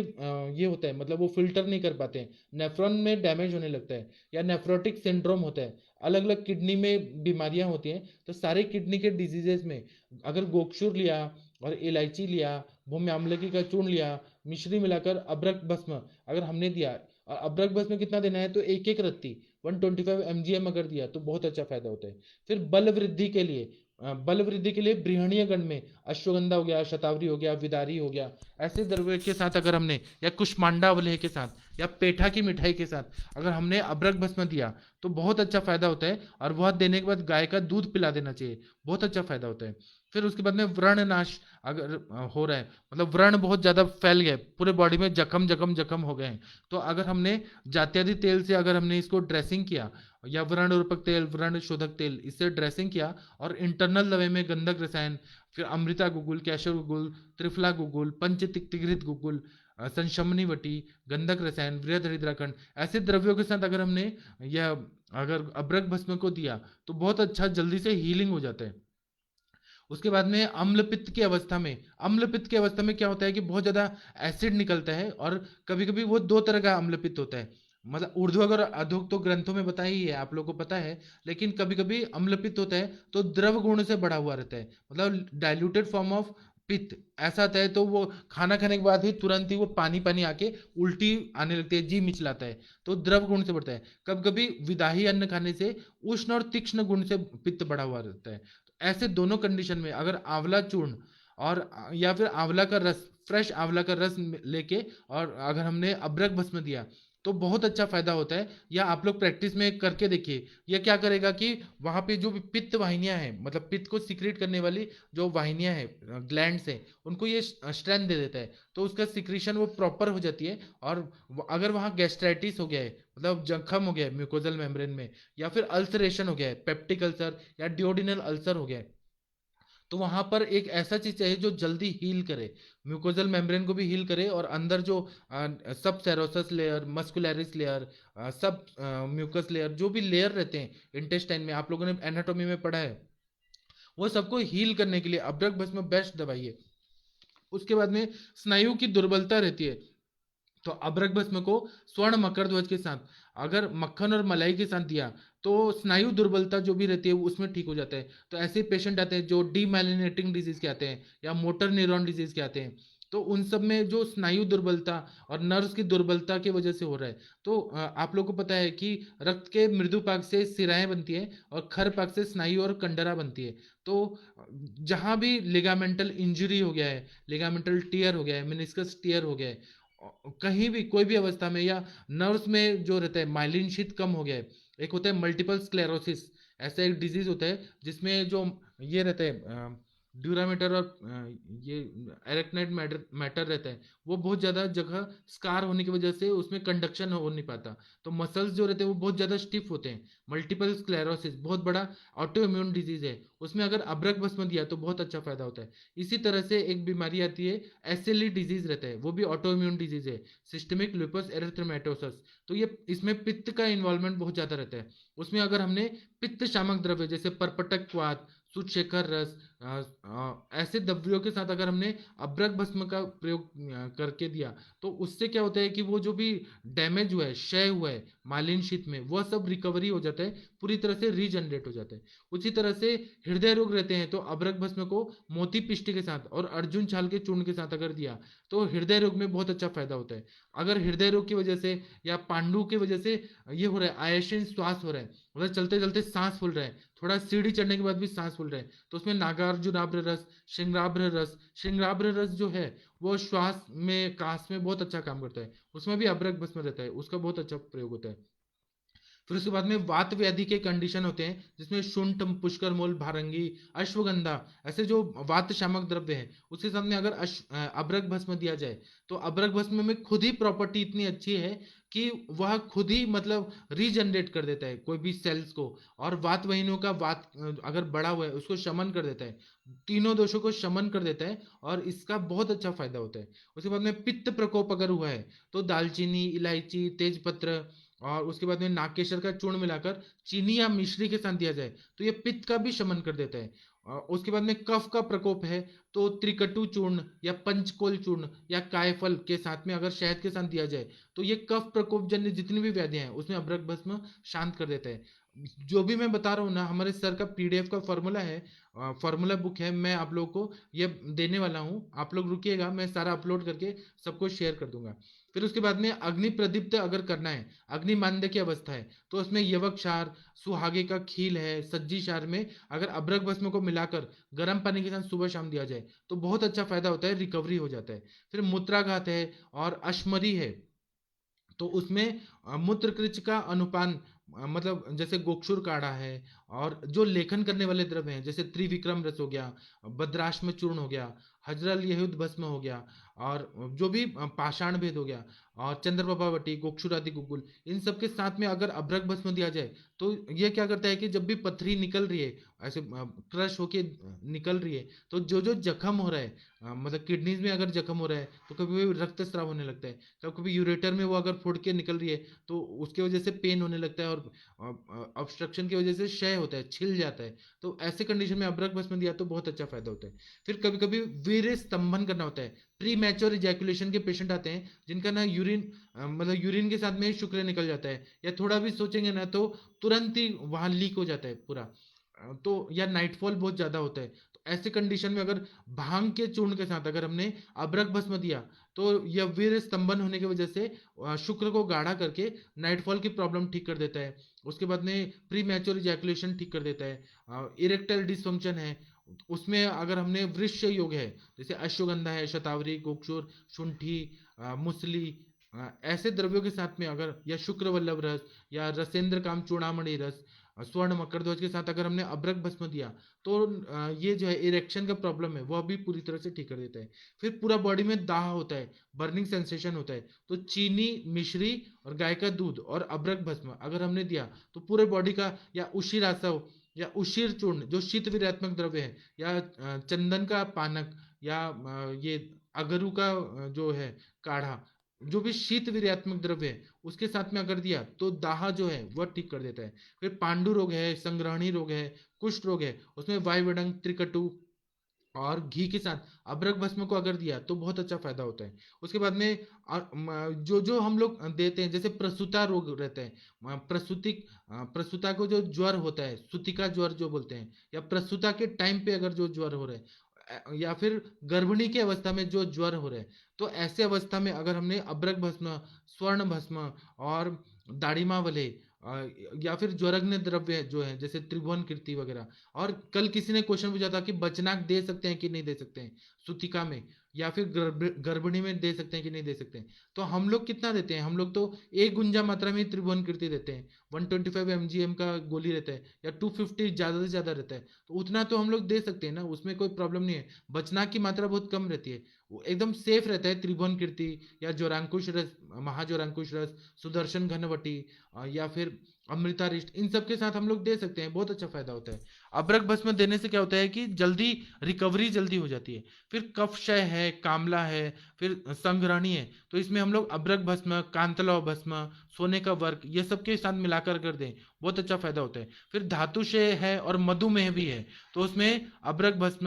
ये होता है, मतलब वो फिल्टर नहीं कर पाते हैं, नेफ्रॉन में डैमेज होने लगता है या नेफ्रोटिक सिंड्रोम होता है, अलग अलग किडनी में बीमारियां होती हैं। तो सारे किडनी के डिजीजेस में अगर गोक्षुर लिया और इलायची लिया, भूमि आम्लकी का चूर्ण लिया, मिश्री मिलाकर अबरक भस्म अगर हमने दिया, और अबरक भस्म कितना देना है, तो एक एक रत्ती 125 mgm अगर दिया तो बहुत अच्छा फायदा होता है। फिर बल वृद्धि के लिए, बल वृद्धि के लिए बृहणीय गण में अश्वगंधा हो गया, शतावरी हो गया, विदारी हो गया, ऐसे द्रव्य के साथ अगर हमने, या कुष्मांडा अवलेह के साथ या पेठा की मिठाई के साथ अगर हमने अबरक भस्म दिया तो बहुत अच्छा फायदा होता है। और वह देने के बाद गाय का दूध पिला देना चाहिए, बहुत अच्छा फायदा होता है। फिर उसके बाद में व्रण नाश अगर हो रहा है, मतलब व्रण बहुत ज्यादा फैल गए, पूरे बॉडी में जख्म जख्म जख्म हो गए हैं, तो अगर हमने जात्यादि तेल से अगर हमने इसको ड्रेसिंग किया, या व्रण रूपक तेल, व्रण शोधक तेल, इससे ड्रेसिंग किया, और इंटरनल दवाई में गंधक रसायन, फिर अमृता गुगुल, कैशर गुगुल, त्रिफला गुगुल, पंचतिक्तिघृत गुगुल, संशमनी वटी, गंधक रसायन, वृहद हरिद्राखंड, ऐसे द्रव्यों के साथ अगर हमने यह अगर अबरक भस्म को दिया तो बहुत अच्छा जल्दी से हीलिंग हो जाता है। उसके बाद में अम्ल पित्त की अवस्था में, अम्ल पित्त की अवस्था में क्या होता है कि बहुत ज्यादा एसिड निकलता है, और कभी कभी वो दो तरह का अम्ल पित्त होता है, मतलब ऊर्ध्वक और अधोक तो ग्रंथों में बताया ही है, आप लोगों को पता है। लेकिन कभी कभी अम्ल पित्त होता है तो द्रव गुण से बढ़ा हुआ रहता है, मतलब डाइल्यूटेड फॉर्म ऑफ पित्त ऐसा आता है, तो वो खाना खाने के बाद ही तुरंत ही वो पानी पानी आके उल्टी आने लगती है, जी मिचलाता है, तो द्रव गुण से बढ़ता है। कभी कभी विदाही अन्न खाने से उष्ण और तीक्ष्ण गुण से पित्त बढ़ा हुआ रहता है। ऐसे दोनों कंडीशन में अगर आंवला चूर्ण और या फिर आंवला का रस, फ्रेश आंवला का रस लेके और अगर हमने अबरक भस्म दिया तो बहुत अच्छा फायदा होता है। या आप लोग प्रैक्टिस में करके देखिए, यह क्या करेगा कि वहां पे जो भी पित्त वाहिनियां हैं, मतलब पित्त को सिक्रेट करने वाली जो वाहिनियां हैं, ग्लैंड्स हैं, उनको ये स्ट्रेंथ दे देता है, तो उसका सिक्रीशन वो प्रॉपर हो जाती है। और अगर वहाँ गैस्ट्राइटिस हो गया है, मतलब जख्म हो गया है म्यूकोजल मेम्ब्रेन में, या फिर अल्सरेशन हो गया है, पेप्टिक अल्सर या डिओडिनल अल्सर हो गया है, तो वहां पर एक ऐसा चीज चाहिए जो जल्दी हील करे, म्यूकोजल मेम्ब्रेन को भी हील करे, और अंदर जो सब सेरोसस लेयर, मस्कुलरिस लेयर, सब म्यूकस लेयर, जो भी लेयर रहते हैं इंटेस्टाइन में, आप लोगों ने एनाटॉमी में पढ़ा है, वो सबको हील करने के लिए अब्रक भस्म बेस्ट दवाई है। उसके बाद में स्नायु की दुर्बलता रहती है, तो अबरक भस्म को स्वर्ण मकर ध्वज के साथ अगर मक्खन और मलाई के साथ दिया तो स्नायु दुर्बलता जो भी रहती है उसमें ठीक हो जाता है। तो ऐसे पेशेंट आते हैं जो डीमाइलिनेटिंग डिजीज के आते हैं या मोटर न्यूरॉन डिजीज के आते हैं, तो उन सब में जो स्नायु दुर्बलता और नर्व्स की दुर्बलता की वजह से हो रहा है। तो आप लोग को पता है कि रक्त के मृदुपाक से सिराएं बनती है और खरपाक से स्नायु और कंडरा बनती है। तो जहां भी लिगामेंटल इंजरी हो गया है, लिगामेंटल टियर हो गया है, मेनिस्कस टियर हो गया है, कहीं भी कोई भी अवस्था में, या नर्व्स में जो रहता है माइलिन शीथ कम हो गया है, एक होता है मल्टीपल स्क्लेरोसिस, ऐसा एक डिजीज होता है जिसमें जो ये रहता है ड्यूरामेटर और ये एरेक्नाइड मैटर मैटर रहता है, वो बहुत ज्यादा जगह स्कार होने की वजह से उसमें कंडक्शन हो नहीं पाता। तो मसल्स जो रहते हैं वो बहुत ज्यादा स्टिफ होते हैं। मल्टीपल स्क्लेरोसिस बहुत बड़ा ऑटो इम्यून डिजीज है, उसमें अगर अब्रक भस्म दिया तो बहुत अच्छा फायदा होता है। इसी तरह से एक बीमारी आती है, एसएलई डिजीज रहता है, वो भी ऑटो इम्यून डिजीज है, सिस्टमिक लुपस एरिथ्रोमेटोसस। तो ये इसमें पित्त का इन्वॉल्वमेंट बहुत ज्यादा रहता है। उसमें अगर हमने पित्त शामक द्रव्य जैसे परपटक क्वाथ, सुचेखर रस, ऐसे द्रव्यों के साथ अगर हमने अब्रक भस्म का प्रयोग करके दिया, तो उससे क्या होता है कि वो जो भी डैमेज हुआ है, क्षय हुआ है मालिन शीत में, वह सब रिकवरी हो जाता है, पूरी तरह से रीजनरेट हो जाता है। उसी तरह से हृदय रोग रहते हैं, तो अब्रक भस्म को मोती पिष्ट के साथ और अर्जुन छाल के चूर्ण के साथ अगर दिया तो हृदय रोग में बहुत अच्छा फायदा होता है। अगर हृदय रोग की वजह से या पांडु की वजह से ये हो रहा है, आयशन श्वास हो रहा है, मतलब चलते चलते सांस फूल रहा है, थोड़ा सीढ़ी चढ़ने के बाद भी सांस फूल रहा है, तो उसमें नागार्जुनाभ्र रस, श्रृंगाभ्र रस, श्रृंगाभ्र रस जो है वो श्वास में, कास में बहुत अच्छा काम करता है, उसमें भी अब्रक भस्म रहता है, उसका बहुत अच्छा प्रयोग होता है। फिर उसके बाद में वात व्याधि के कंडीशन होते हैं जिसमें शुंठ, पुष्कर मूल, भारंगी, अश्वगंधा, ऐसे जो वात शामक द्रव्य हैं, उसके साथ में अगर अब्रक भस्म दिया जाए तो अब्रक भस्म में खुद ही प्रॉपर्टी इतनी अच्छी है कि वह खुद ही मतलब रीजनरेट कर देता है कोई भी सेल्स को, और वात वाहिनियों का वात अगर बढ़ा हुआ है उसको शमन कर देता है, तीनों दोषों को शमन कर देता है, और इसका बहुत अच्छा फायदा होता है। उसके बाद में पित्त प्रकोप अगर हुआ है तो दालचीनी, इलायची, तेजपत्र और उसके बाद में नागकेशर का चूर्ण मिलाकर चीनी या मिश्री के साथ दिया जाए तो ये पित्त का भी शमन कर देता है। उसके बाद में कफ का प्रकोप है तो त्रिकटु चूर्ण या पंचकोल चूर्ण या कायफल के साथ में अगर शहद के साथ दिया जाए तो ये कफ प्रकोप जन्य जितनी भी व्याधियां हैं उसमें अब्रक भस्म शांत कर देता है। जो भी मैं बता रहा हूँ ना, हमारे सर का पीडीएफ का फॉर्मूला है, फॉर्मूला बुक है, मैं आप लोगों को ये देने वाला हूँ, आप लोग रुकिएगा, मैं सारा अपलोड करके सबको शेयर कर दूंगा। फिर उसके बाद में अग्नि प्रदीप्त अगर करना है, अग्नि मांद्य की अवस्था है, तो उसमें यवक क्षार, सुहागे का खील है, सज्जी क्षार में अगर अब्रक भस्म को मिलाकर गर्म पानी के साथ सुबह शाम दिया जाए तो बहुत अच्छा फायदा होता है, रिकवरी हो जाता है। फिर मूत्राघात है और अश्मरी है, तो उसमें मूत्रकृच का अनुपान, मतलब जैसे गोक्षुर काढ़ा है, और जो लेखन करने वाले द्रव्य हैं जैसे त्रिविक्रम रस हो गया, भद्राश्म चूर्ण हो गया, हजरल यहुद भस्म हो गया, और जो भी पाषाण भेद हो गया, और चंद्रप्रभावटी, गोक्षुर आदि गुगुल, इन सब के साथ में अगर अभ्रक भस्म दिया जाए तो ये क्या करता है कि जब भी पथरी निकल रही है, ऐसे क्रश होके निकल रही है, तो जो जो जख्म हो रहा है, मतलब किडनीज में अगर जख्म हो रहा है तो कभी कभी रक्तस्राव होने लगता है, कभी कभी यूरेटर में वो अगर फूट के निकल रही है तो उसकी वजह से पेन होने लगता है, और ऑब्स्ट्रक्शन की वजह से क्षय होता है, छिल जाता है। तो ऐसे कंडीशन में अब्रक भस्म दिया तो बहुत अच्छा फायदा होता है। फिर कभी कभी वीर्य स्तंभन करना होता है, प्री मैच्योर इजैकुलेशन के पेशेंट आते हैं जिनका ना यूरिन, मतलब यूरिन के साथ में शुक्र निकल जाता है, या थोड़ा भी सोचेंगे ना तो तुरंत ही वहां लीक हो जाता है पूरा, तो या नाइटफॉल बहुत ज्यादा होता है, तो ऐसे कंडीशन में अगर भांग के चूर्ण के साथ अगर हमने अब्रक भस्म दिया तो यह वीर स्तंभन होने की वजह से शुक्र को गाढ़ा करके नाइटफॉल की प्रॉब्लम ठीक कर देता है। उसके बाद में प्री मैच्योर इजैकुलेशन ठीक कर देता है। इरेक्टाइल डिसफंक्शन है, उसमें अगर हमने वृक्ष योग है जैसे अश्वगंधा है, शतावरी, गोक्षुर, शुंठी, मुसली, ऐसे द्रव्यों के साथ में अगर, या शुक्र वल्लभ रस, या रसेंद्र काम चूड़ामणि रस, स्वर्ण मकर ध्वज के साथ अगर हमने अब्रक भस्म दिया तो ये जो है इरेक्शन का प्रॉब्लम है वह भी पूरी तरह से ठीक कर देता है। फिर पूरा बॉडी में दाह होता है, बर्निंग सेंसेशन होता है, तो चीनी, मिश्री और गाय का दूध और अब्रक भस्म अगर हमने दिया तो पूरे बॉडी का, या उशिर आसव या उशिर चूर्ण जो शीत वीर्यात्मक द्रव्य है, या चंदन का पानक, या ये अगरू का जो है काढ़ा, जो भी शीत वीर्यात्मक द्रव्य है उसके साथ में अगर दिया तो दाह जो है वह ठीक कर देता है। फिर पांडु रोग है, संग्रहणी रोग है, कुष्ठ रोग है, उसमें वायुवेदंग, त्रिकटु और घी के साथ अब्रक भस्म को अगर दिया तो बहुत अच्छा फायदा होता है। उसके बाद में जो जो हम लोग देते हैं जैसे प्रसूता रोग रहता है, प्रसूति, प्रसूता को जो ज्वर होता है, सुतिका ज्वर जो बोलते हैं, या प्रसूता के टाइम पे अगर जो ज्वर हो रहा है, या फिर गर्भिणी की अवस्था में जो ज्वर हो रहे हैं, तो ऐसे अवस्था में अगर हमने अभ्रक भस्म, स्वर्ण भस्म और दाढ़िमा वले या फिर ज्वरग्न द्रव्य जो है जैसे त्रिभुवन कीर्ति वगैरह। और कल किसी ने क्वेश्चन पूछा था कि बचनाक दे सकते हैं कि नहीं दे सकते हैं सुतिका में, या फिर गर्भिणी में दे सकते हैं कि नहीं दे सकते हैं। तो हम लोग कितना देते हैं, हम लोग तो एक गुंजा मात्रा में त्रिभुवन कीर्ति देते हैं। 125 mgm का गोली रहता है या 250 ज्यादा से ज्यादा रहता है, तो उतना तो हम लोग दे सकते हैं ना, उसमें कोई प्रॉब्लम नहीं है। बचनाक की मात्रा बहुत कम रहती है, वो एकदम सेफ रहता है। त्रिभुवन कीर्ति या ज्वरांकुश रस, महाज्वरांकुश रस, सुदर्शन घनवटी या फिर अमृतारिष्ट, इन सब के साथ हम लोग दे सकते हैं, बहुत अच्छा फायदा होता है। अभ्रक भस्म देने से क्या होता है कि जल्दी रिकवरी जल्दी हो जाती है। फिर कफ क्षय है, कामला है, फिर संग्रहणी है, तो इसमें हम लोग अभ्रक भस्म, कांतलव भस्म, सोने का वर्क, ये सब के साथ मिलाकर कर दें, बहुत अच्छा फायदा होता है। फिर धातु क्षय है और मधुमेह भी है, तो उसमें अभ्रक भस्म,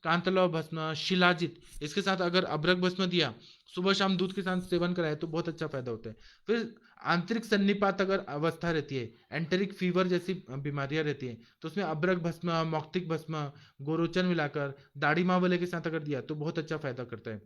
कांतलव भस्म, शिलाजित, इसके साथ अगर अभ्रक भस्म दिया, सुबह शाम दूध के साथ सेवन कराए तो बहुत अच्छा फायदा होता है। फिर आंतरिक सन्निपात अगर अवस्था रहती है, एंटेरिक फीवर जैसी बीमारियां रहती हैं, तो उसमें अभ्रक भस्म, मौक्तिक भस्म, गोरोचन मिलाकर दाढ़ी वाले के साथ अगर दिया तो बहुत अच्छा फायदा करता है।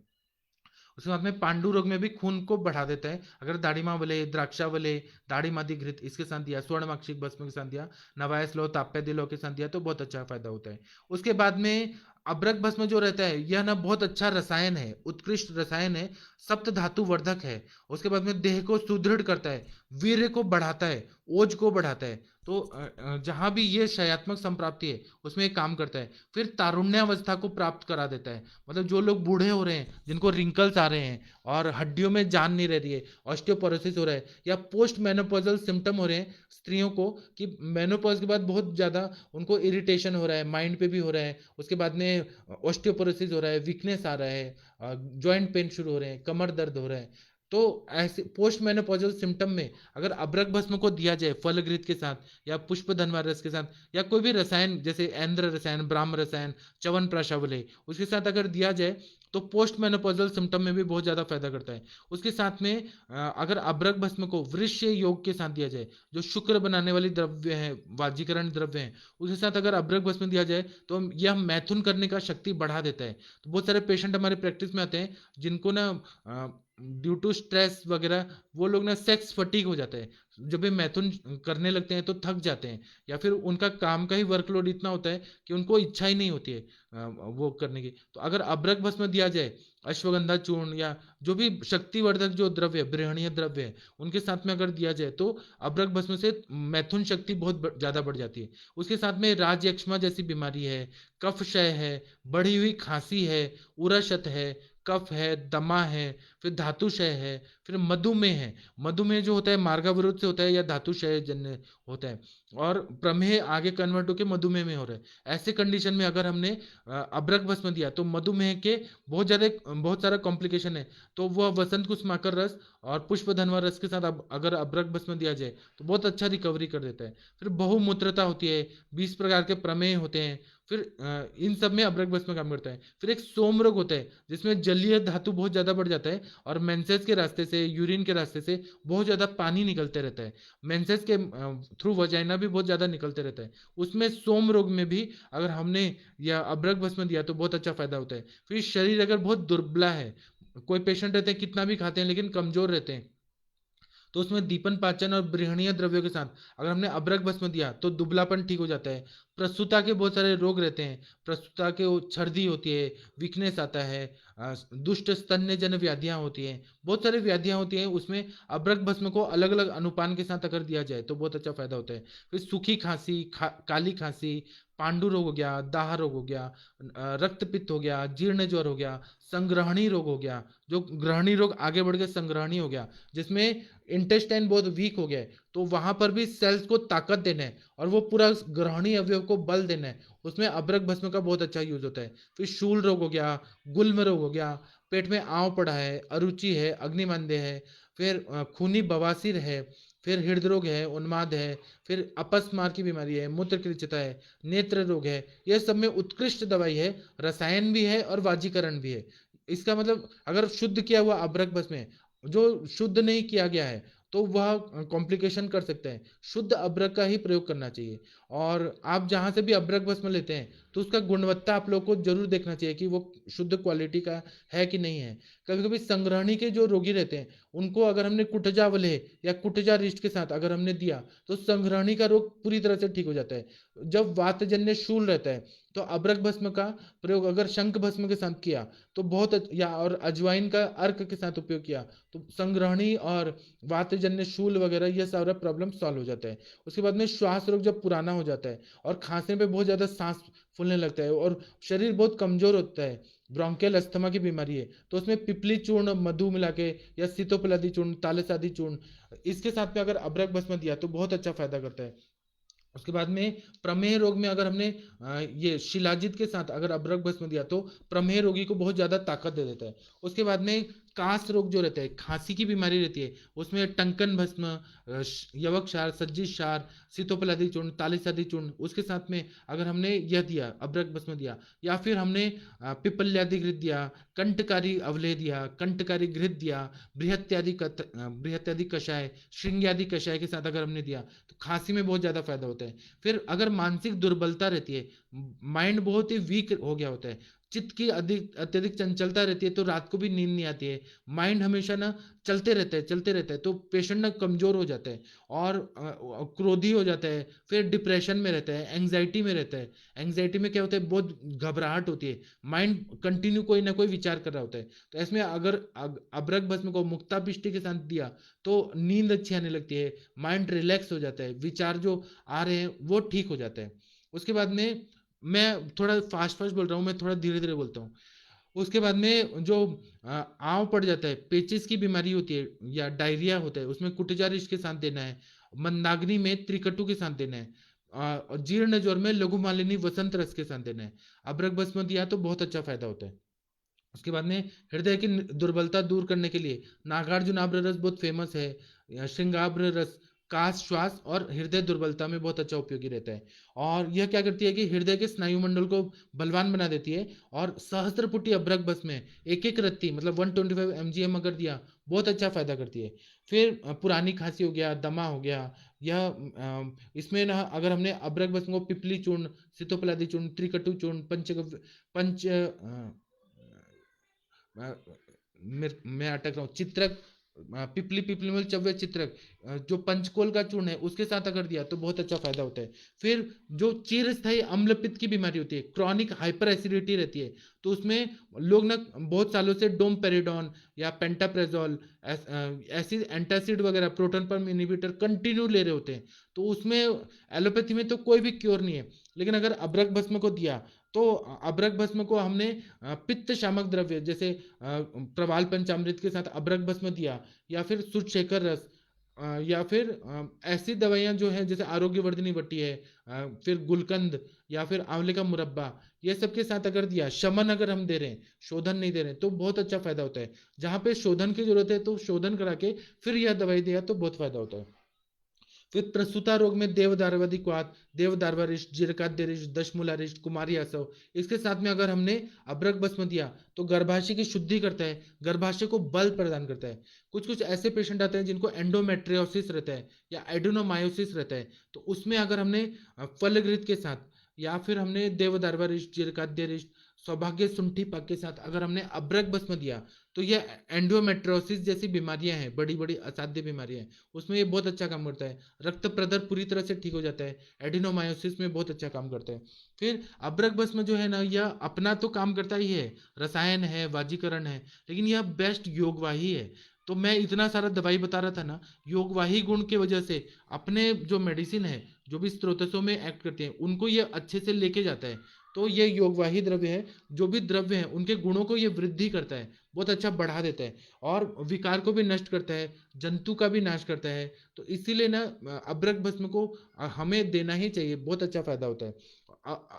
उसके बाद में पांडु रोग में भी खून को बढ़ा देता है, अगर दाढ़ीमा वले, द्राक्षा वले, दाढ़ी मादी घृत इसके साथ दिया, स्वर्ण माक्षिक भस्म के साथ दिया, नवायस लो, ताप्य लो के साथ दिया तो बहुत अच्छा फायदा होता है। उसके बाद में अभ्रक भस्म जो रहता है यह ना बहुत अच्छा रसायन है, उत्कृष्ट रसायन है, सप्त धातु वर्धक है। उसके बाद में देह को सुदृढ़ करता है, वीर्य को बढ़ाता है, ओज को बढ़ाता है। तो जहां भी ये शयात्मक संप्राप्ति है उसमें ये काम करता है। फिर तारुण्यावस्था को प्राप्त करा देता है, मतलब जो लोग बूढ़े हो रहे हैं, जिनको रिंकल्स आ रहे हैं और हड्डियों में जान नहीं रह रही है, ऑस्टियोपोरोसिस हो रहा है, या पोस्ट मेनोपॉजल सिम्टम हो रहे हैं स्त्रियों को कि मेनोपॉज के बाद बहुत ज़्यादा उनको इरिटेशन हो रहा है, माइंड पे भी हो रहा है, उसके बाद में ऑस्टियोपोरोसिस हो रहा है, वीकनेस आ रहा है, जॉइंट पेन शुरू हो रहे हैं, कमर दर्द हो रहा है। तो ऐसे पोस्ट मेनोपॉजल सिम्टम में अगर अभ्रक भस्म को दिया जाए फलघृत के साथ या पुष्प धनवा रस के साथ या कोई भी रसायन जैसे ऐन्द्र रसायन, ब्राह्म रसायन, च्यवन प्राशावले, उसके साथ अगर दिया जाए तो पोस्ट मेनोपॉजल सिम्टम में भी बहुत ज्यादा फायदा करता है। उसके साथ में अगर अभ्रक भस्म को वृश्य योग के साथ दिया जाए, जो शुक्र बनाने वाली द्रव्य है, वाजीकरण द्रव्य है, उसके साथ अगर अभ्रक भस्म दिया जाए तो यह मैथुन करने का शक्ति बढ़ा देता है। तो बहुत सारे पेशेंट हमारे प्रैक्टिस में आते हैं जिनको ना ड्यू टू स्ट्रेस वगैरह वो लोग ना सेक्स फटीग हो जाता है, जब ये मैथुन करने लगते हैं तो थक जाते हैं, या फिर उनका काम का ही वर्कलोड इतना होता है कि उनको इच्छा ही नहीं होती है वो करने की। तो अगर अभ्रक भस्म दिया जाए, अश्वगंधा चूर्ण या जो भी शक्तिवर्धक जो द्रव्य है, बृहणीय द्रव्य है, उनके साथ में अगर दिया जाए तो अभ्रक भस्म से मैथुन शक्ति बहुत ज्यादा बढ़ जाती है। उसके साथ में राजयक्ष्मा जैसी बीमारी है, कफ क्षय है, बढ़ी हुई खांसी है, उरशत है, कफ है, दमा है, फिर धातु क्षय है, फिर मधुमेह है। मधुमेह जो होता है मार्गावरोध से होता है या धातु क्षय जन्य होता है, और प्रमेह आगे कन्वर्ट होकर मधुमेह में हो रहा है। ऐसे कंडीशन में अगर हमने अभ्रक भस्म दिया तो मधुमेह के बहुत सारा कॉम्प्लिकेशन है, तो वह वसंत कुसुमाकर रस और पुष्प धनवा रस के साथ अगर अभ्रक भस्म दिया जाए तो बहुत अच्छा रिकवरी कर देता है। फिर बहुमूत्रता होती है, 20 प्रकार के प्रमेह होते हैं, फिर इन सब में अभ्रक भस्म काम करता है। फिर एक सोम रोग होता है जिसमें जलीय धातु बहुत ज्यादा बढ़ जाता है और मेंसेस के रास्ते से, यूरिन के रास्ते से बहुत ज्यादा पानी निकलते रहता है, मेंसेस के थ्रू वजाइना भी बहुत ज्यादा निकलते रहता है। उसमें सोम रोग में भी अगर हमने या अभ्रक भस्म दिया तो बहुत अच्छा फायदा होता है। फिर शरीर अगर बहुत दुर्बला है, कोई पेशेंट रहते हैं कितना भी खाते हैं लेकिन कमजोर रहते हैं, तो उसमें दीपन पाचन और बृहणीय द्रव्यों के साथ अगर हमने अभ्रक भस्म दिया तो दुबलापन ठीक हो जाता है। प्रस्तुता के बहुत सारे रोग रहते हैं, प्रस्तुता के छर्दी होती है, वीकनेस आता है, दुष्ट स्तन्य जन व्याधियां होती हैं, बहुत सारी व्याधियां होती हैं, उसमें अभ्रक भस्म को अलग अलग अनुपान के साथ अगर दिया जाए तो बहुत अच्छा फायदा होता है। फिर सूखी खांसी, काली खांसी, पांडु रोग हो गया, दाह रोग हो गया, रक्त पित्त हो गया, जीर्ण ज्वर हो गया, संग्रहणी रोग हो गया, जो ग्रहणी रोग आगे बढ़ के संग्रहणी हो गया, जिसमें इंटेस्टाइन बहुत वीक हो गया है, तो वहां पर भी सेल्स को ताकत देना है और वो पूरा ग्रहणी अवयव को बल देना है, उसमें अभ्रक भस्म का बहुत अच्छा यूज होता है। फिर शूल रोग हो गया, गुल्म रोग हो गया, पेट में आंव पड़ा है, अरुचि है, अग्निमंदे है, फिर खूनी बवासीर है, फिर हृदय रोग है, उन्माद है, फिर अपस्मार की बीमारी है, मूत्र कृच्छता है, नेत्र रोग है, यह सब में उत्कृष्ट दवाई है, रसायन भी है और वाजीकरण भी है। इसका मतलब अगर शुद्ध किया हुआ अभ्रक भस्म है, जो शुद्ध नहीं किया गया है तो वह कॉम्प्लिकेशन कर सकता है। शुद्ध अभ्रक का ही प्रयोग करना चाहिए। और आप जहां से भी अभ्रक भस्म लेते हैं तो उसका गुणवत्ता आप लोग को जरूर देखना चाहिए कि वो शुद्ध क्वालिटी का है कि नहीं है। कभी कभी संग्रहणी के जो रोगी रहते हैं उनको अगर हमने कुटजा वलय या कुटजा रिष्ट के साथ अगर हमने दिया तो संग्रहणी का रोग पूरी तरह से ठीक हो जाता है। जब वातजन्य शूल रहता है तो अबरक भस्म का प्रयोग अगर शंख भस्म के साथ किया तो या और अजवाइन का अर्क के साथ उपयोग किया तो संग्रहणी और वातजन्य शूल वगैरह ये सारा प्रॉब्लम सॉल्व हो जाता है। उसके बाद में श्वास रोग जब पुराना हो जाता है और खांसने पे बहुत ज्यादा सांस फूलने लगता है और शरीर बहुत कमजोर होता है, ब्रोंकियल अस्थमा की बीमारी है, तो उसमें पिपली चूर्ण मधु मिला के या सीतोपलादी चूर्ण तालसादी चूर्ण इसके साथ में अगर अबरक भस्म दिया तो बहुत अच्छा फायदा करता है। उसके बाद में प्रमेह रोग में अगर हमने ये शिलाजित के साथ अगर अबरक भस्म दिया तो प्रमेह रोगी को बहुत ज्यादा ताकत दे देता है। उसके बाद में कास रोग जो रहता है, खांसी की बीमारी रहती है, उसमें टंकन भस्म, यवक क्षार, सज्जित क्षार, सीतोपलादी चूर्ण, तालिसादी चूर्ण, उसके साथ में अगर हमने यह दिया अबरक भस्म दिया या फिर हमने पिपल्यादि घृत दिया, कंटकारी अवलेह दिया, कंटकारी घृत दिया, बृहत्यादि कषाय, श्रृंग्यादि कषाय के साथ अगर हमने दिया तो खांसी में बहुत ज्यादा फायदा होता है। फिर अगर मानसिक दुर्बलता रहती है, माइंड बहुत ही वीक हो गया होता है, चित्त की अधिक अत्यधिक चंचलता रहती है तो रात को भी नींद नहीं आती है, माइंड हमेशा ना चलते रहता है तो पेशेंट ना कमजोर हो जाता है और क्रोधी हो जाता है, फिर डिप्रेशन में रहता है, एंग्जाइटी में रहता है। एंग्जाइटी में क्या होता है, बहुत घबराहट होती है, माइंड कंटिन्यू कोई ना कोई विचार कर रहा होता है। तो इसमें अगर अबरक भस्म को मुक्तापिष्टी के साथ दिया तो नींद अच्छी आने लगती है, माइंड रिलैक्स हो जाता है, विचार जो आ रहे हैं वो ठीक हो जाता है। उसके बाद में मैं थोड़ा फास्ट फास्ट बोल रहा हूँ, मैं थोड़ा धीरे धीरे बोलता हूँ। उसके बाद में जो आंव पड़ जाता है, पेचिस की बीमारी होती है या डायरिया होता है, उसमें कुटजा रिष्ट के साथ देना है। मंदाग्नि में त्रिकटु के साथ देना है। और जीर्ण ज्वर में लघु मालिनी वसंत रस के साथ देना है। अबरक भस्म दिया तो बहुत अच्छा फायदा होता है। उसके बाद में हृदय की दुर्बलता दूर करने के लिए नागार्जुन आब्र रस बहुत फेमस है, श्रृंगाब्र रस काश श्वास और हृदय दुर्बलता में बहुत अच्छा उपयोगी रहता है। और यह क्या करती है कि हृदय के स्नायु मंडल को बलवान बना देती है। और सहस्त्रपुटी अभ्रक बस में एक एक रत्ती मतलब 125 mgm अगर दिया बहुत अच्छा फायदा करती है। फिर पुरानी खांसी हो गया, दमा हो गया, यह इसमें ना अगर हमने अभ्रक बस को पिपली चूर्ण, सितोपलादी चूर्ण, त्रिकटु चूर्ण, पंच मैं अटक रहा हूँ, चित्रक, पिपली पिपली में चव्य चित्रक, जो पंचकोल का चूर्ण है उसके साथ अगर दिया तो बहुत अच्छा फायदा होता है। फिर जो चिरस्थायी अम्ल पित्त की बीमारी होती है, क्रॉनिक हाइपर एसिडिटी रहती है, तो उसमें लोग ना बहुत सालों से डोमपेरिडोन या पेंटाप्रेजोल ऐसी एंटासिड वगैरह प्रोटॉन पंप इनहिबिटर कंटिन्यू ले रहे होते हैं, तो उसमें एलोपैथी में तो कोई भी क्योर नहीं है। लेकिन अगर अबरक भस्म को दिया तो अबरक भस्म को हमने पित्त शामक द्रव्य जैसे प्रवाल पंचामृत के साथ अबरक भस्म दिया या फिर सुचशेखर रस, या फिर ऐसी दवाइयां जो है जैसे आरोग्यवर्धिनी वटी है, फिर गुलकंद या फिर आंवले का मुरब्बा, ये सब के साथ अगर दिया, शमन अगर हम दे रहे हैं, शोधन नहीं दे रहे हैं, तो बहुत अच्छा फायदा होता है। जहां पे शोधन की जरूरत है तो शोधन करा के फिर यह दवाई दिया तो बहुत फायदा होता है। फिर प्रसूता रोग में देवदारवादी क्वाथ, देवदारवा रिष्ट, जीरकाद्य रिष्ट, दशमूला रिष्ट, कुमारी आसव, इसके साथ में अगर हमने अबरक भस्म दिया तो गर्भाशय की शुद्धि करता है, गर्भाशय को बल प्रदान करता है। कुछ कुछ ऐसे पेशेंट आते हैं जिनको एंडोमेट्रियोसिस रहता है या एडिनोमायोसिस रहता है, तो उसमें अगर हमने फलघृत के साथ या फिर हमने देवदारवा रिष्ट, जीरकाद्य रिष्ट, सौभाग्य सुंठी पाक के साथ अगर हमने अबरक भस्म दिया तो ये एंडोमेट्रोसिस जैसी बीमारियां हैं, बड़ी बड़ी असाध्य बीमारियां हैं, उसमें ये बहुत अच्छा काम करता है। रक्त प्रदर पूरी तरह से ठीक हो जाता है, एडिनोमायोसिस में बहुत अच्छा काम करता है। फिर अबरक भस्म जो है ना, यह अपना तो काम करता ही है, रसायन है, वाजीकरण है, लेकिन यह बेस्ट योगवाही है। तो मैं इतना सारा दवाई बता रहा था ना, योगवाही गुण की वजह से अपने जो मेडिसिन है, जो भी स्रोतसों में एक्ट करते हैं, उनको ये अच्छे से लेके जाता है। तो ये योगवाही द्रव्य है, जो भी द्रव्य है उनके गुणों को ये वृद्धि करता है, बहुत अच्छा बढ़ा देता है और विकार को भी नष्ट करता है, जंतु का भी नाश करता है। तो इसीलिए ना अबरक भस्म को हमें देना ही चाहिए, बहुत अच्छा फायदा होता है।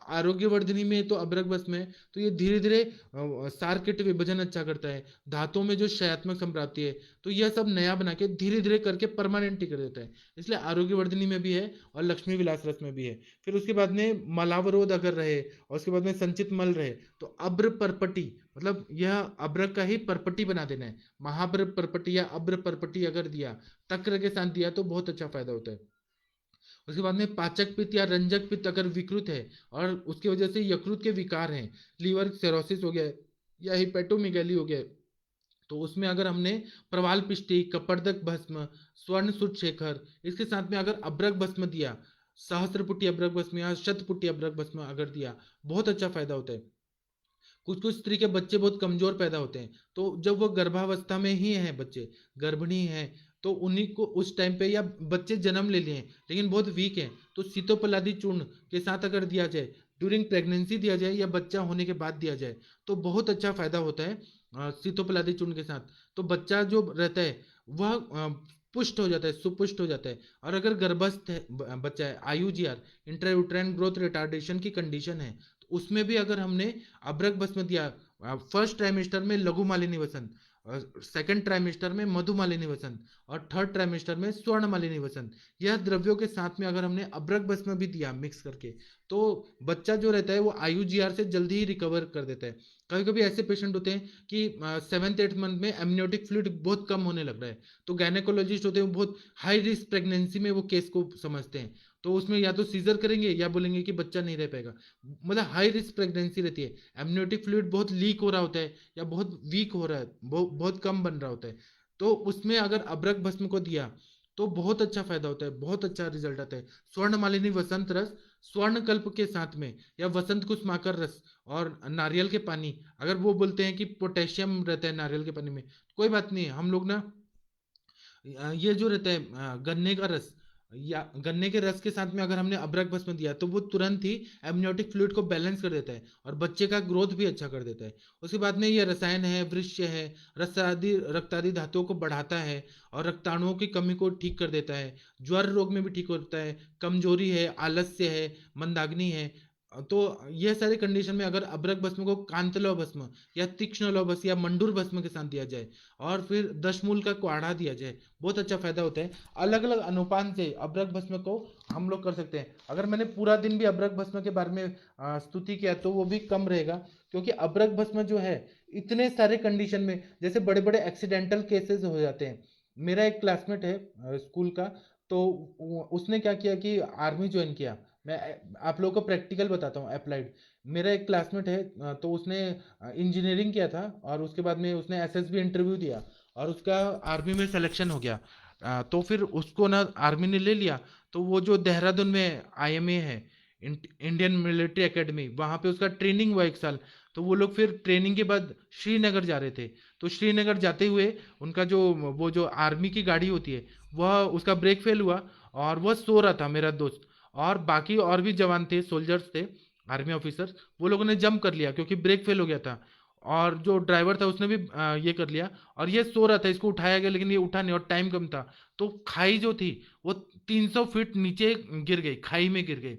आरोग्यवर्धिनी में तो अबरक भस्म है तो ये धीरे धीरे सार कीट विभाजन अच्छा करता है, धातुओं में जो क्षयात्मक संप्राप्ति है तो यह सब नया बना के धीरे धीरे करके परमानेंट ही कर देता है। इसलिए आरोग्यवर्धिनी में भी है और लक्ष्मी विलास रस में भी है। फिर उसके बाद में मलावरोध अगर रहे और उसके बाद में संचित मल रहे तो अब्र परपटी, मतलब यह अब्र का ही परपटी बना देना है, महाब्र परपटी या अब्र परपटी अगर दिया, तक्र के साथ दिया तो बहुत अच्छा फायदा होता है। उसके बाद में पाचक पित्त या रंजक पित्त अगर विकृत है और उसकी वजह से यकृत के विकार हैं, लीवर सिरोसिस हो गया है या हिपेटोमेगाली हो गया है, तो उसमें अगर हमने प्रवाल पिष्टी, कपर्दक भस्म, स्वर्ण सुत शेखर, इसके साथ में अगर अब्रक भस्म दिया, सहस्त्रपुटी अब्रक भस्म या शतपुटी अब्रक भस्म अगर दिया, बहुत अच्छा फायदा होता है। कुछ कुछ स्त्री के बच्चे बहुत कमजोर पैदा होते हैं, तो जब वो गर्भावस्था में ही है, बच्चे गर्भिणी है, तो उन्हीं को उस टाइम पे, या बच्चे जन्म ले लिए हैं लेकिन बहुत वीक हैं, तो सीतोपलादी चूर्ण के साथ अगर दिया जाए, ड्यूरिंग प्रेगनेंसी दिया जाए या बच्चा होने के बाद दिया जाए, तो बहुत अच्छा फायदा होता है सीतोपलादी चूर्ण के साथ। तो बच्चा जो रहता है वह पुष्ट हो जाता है, सुपुष्ट हो जाता है। और अगर गर्भस्थ है बच्चा है, आयुजीआर, इंट्रायूट्राइन ग्रोथ रिटार्डेशन की कंडीशन है, तो उसमें भी अगर हमने अभ्रक भस्म दिया, फर्स्ट ट्राइमेस्टर में लघु मालिनी वसंत, सेकंड ट्राइमेस्टर में मधु मालिनी वसंत, और थर्ड ट्राइमेस्टर में स्वर्ण मालिनी वसंत, यह द्रव्यों के साथ में अगर हमने अभ्रक भस्म भी दिया मिक्स करके, तो बच्चा जो रहता है वो आयुजीआर से जल्दी ही रिकवर कर देता है। कभी कभी ऐसे पेशेंट होते हैं कि 7th-8th मंथ में एमनियोटिक फ्लूइड बहुत कम होने लग रहा है, तो गायनेकोलॉजिस्ट होते हैं वो बहुत हाई रिस्क प्रेगनेंसी में वो केस को समझते हैं, तो उसमें या तो सीजर करेंगे या बोलेंगे कि बच्चा नहीं रह पाएगा। मतलब हाई रिस्क प्रेगनेंसी रहती है, एमनियोटिक फ्लूइड बहुत लीक हो रहा होता है या बहुत वीक हो रहा है, बहुत कम बन रहा होता है, तो उसमें अगर अभ्रक भस्म को दिया तो बहुत अच्छा फायदा होता है, बहुत अच्छा रिजल्ट आता है। स्वर्ण मालिनी वसंत रस स्वर्ण कल्प के साथ में, या वसंत कुसुमाकर रस और नारियल के पानी, अगर वो बोलते हैं कि पोटेशियम रहता है नारियल के पानी में, कोई बात नहीं है, हम लोग ना ये जो रहता है गन्ने का रस, या गन्ने के रस के साथ में अगर हमने अदरक भस्म दिया, तो वो तुरंत ही एमनियोटिक फ्लूइड को बैलेंस कर देता है और बच्चे का ग्रोथ भी अच्छा कर देता है। उसके बाद में ये रसायन है, वृक्ष है, रक्तादि धातुओं को बढ़ाता है और रक्ताणुओं की कमी को ठीक कर देता है, ज्वर रोग में भी ठीक होता है, कमजोरी है, आलस्य है, मंदाग्नि है, तो यह सारे कंडीशन में अगर अभ्रक भस्म को कांतलव भस्म या तीक्ष्ण लव भस्म या मंडूर भस्म के साथ दिया जाए और फिर दशमूल का काढ़ा दिया जाए, बहुत अच्छा फायदा होता है। अलग अलग अनुपान से अभ्रक भस्म को हम लोग कर सकते हैं। अगर मैंने पूरा दिन भी अभ्रक भस्म के बारे में स्तुति किया तो वो भी कम रहेगा, क्योंकि अभ्रक भस्म जो है इतने सारे कंडीशन में, जैसे बड़े बड़े एक्सीडेंटल केसेस हो जाते हैं। मेरा एक क्लासमेट है स्कूल का, तो उसने क्या किया कि आर्मी ज्वाइन किया। मैं आप लोगों को प्रैक्टिकल बताता हूँ अप्लाइड। मेरा एक क्लासमेट है तो उसने इंजीनियरिंग किया था और उसके बाद में उसने एसएसबी इंटरव्यू दिया और उसका आर्मी में सिलेक्शन हो गया। तो फिर उसको ना आर्मी ने ले लिया, तो वो जो देहरादून में आईएमए है, इंडियन मिलिट्री एकेडमी, वहाँ पे उसका ट्रेनिंग हुआ 1 साल। तो वो लोग फिर ट्रेनिंग के बाद श्रीनगर जा रहे थे, तो श्रीनगर जाते हुए उनका जो वो जो आर्मी की गाड़ी होती है, वह उसका ब्रेक फेल हुआ और वह सो रहा था मेरा दोस्त, और बाकी और भी जवान थे, सोल्जर्स थे, आर्मी ऑफिसर, वो लोगों ने जंप कर लिया क्योंकि ब्रेक फेल हो गया था। और जो ड्राइवर था उसने भी ये कर लिया, और ये सो रहा था, इसको उठाया गया लेकिन ये उठा नहीं और टाइम कम था, तो खाई जो थी वो 300 फीट नीचे गिर गई, खाई में गिर गई।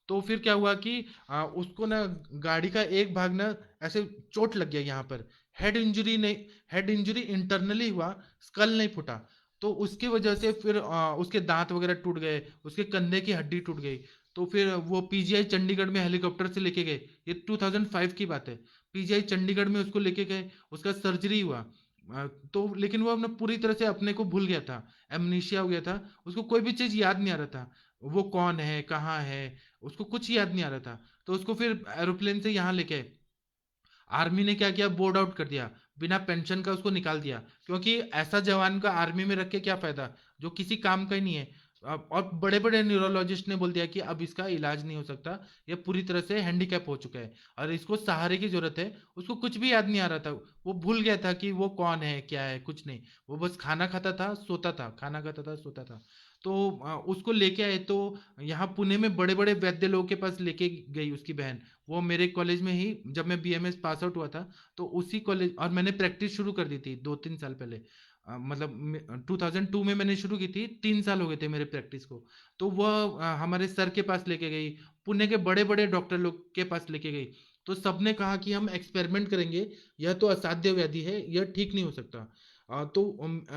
तो फिर क्या हुआ कि उसको ना गाड़ी का एक भाग ना ऐसे चोट लग गया यहाँ पर, हेड इंजरी नहीं, हेड इंजरी इंटरनली हुआ, स्कल नहीं फूटा। तो उसकी वजह से फिर उसके दांत वगैरह टूट गए, उसके कंधे की हड्डी टूट गई। तो फिर वो पीजीआई चंडीगढ़ में हेलीकॉप्टर से लेके गए, ये 2005 की बात है। पीजीआई चंडीगढ़ में उसको लेके गए, उसका सर्जरी हुआ। तो लेकिन वो अपने पूरी तरह से अपने को भूल गया था, एमनीशिया हो गया था, उसको कोई भी चीज याद नहीं आ रहा था, वो कौन है कहाँ है, उसको कुछ याद नहीं आ रहा था। तो उसको फिर एरोप्लेन से यहाँ लेके आए। आर्मी ने क्या किया, बोर्ड आउट कर दिया, बिना पेंशन का उसको निकाल दिया, क्योंकि ऐसा जवान का आर्मी में रख के क्या फायदा जो किसी काम का ही नहीं है। और बड़े बड़े न्यूरोलॉजिस्ट ने बोल दिया कि अब इसका इलाज नहीं हो सकता, ये पूरी तरह से हैंडीकैप हो चुका है और इसको सहारे की जरूरत है। उसको कुछ भी याद नहीं आ रहा था, वो भूल गया था कि वो कौन है क्या है, कुछ नहीं, वो बस खाना खाता था सोता था, खाना खाता था सोता था। तो उसको लेके आए, तो यहाँ पुणे में बड़े बड़े वैद्य लोगों के पास लेके गई उसकी बहन। वो मेरे कॉलेज में ही, जब मैं बीएमएस पास आउट हुआ था, तो उसी कॉलेज, और मैंने प्रैक्टिस शुरू कर दी थी 2-3 साल पहले, मतलब 2002 में मैंने शुरू की थी, 3 साल हो गए थे मेरे प्रैक्टिस को। तो वह हमारे सर के पास लेके गई, पुणे के बड़े बड़े डॉक्टर लोग के पास लेके गई। तो सबने कहा कि हम एक्सपेरिमेंट करेंगे, यह तो असाध्य व्याधि है, यह ठीक नहीं हो सकता। तो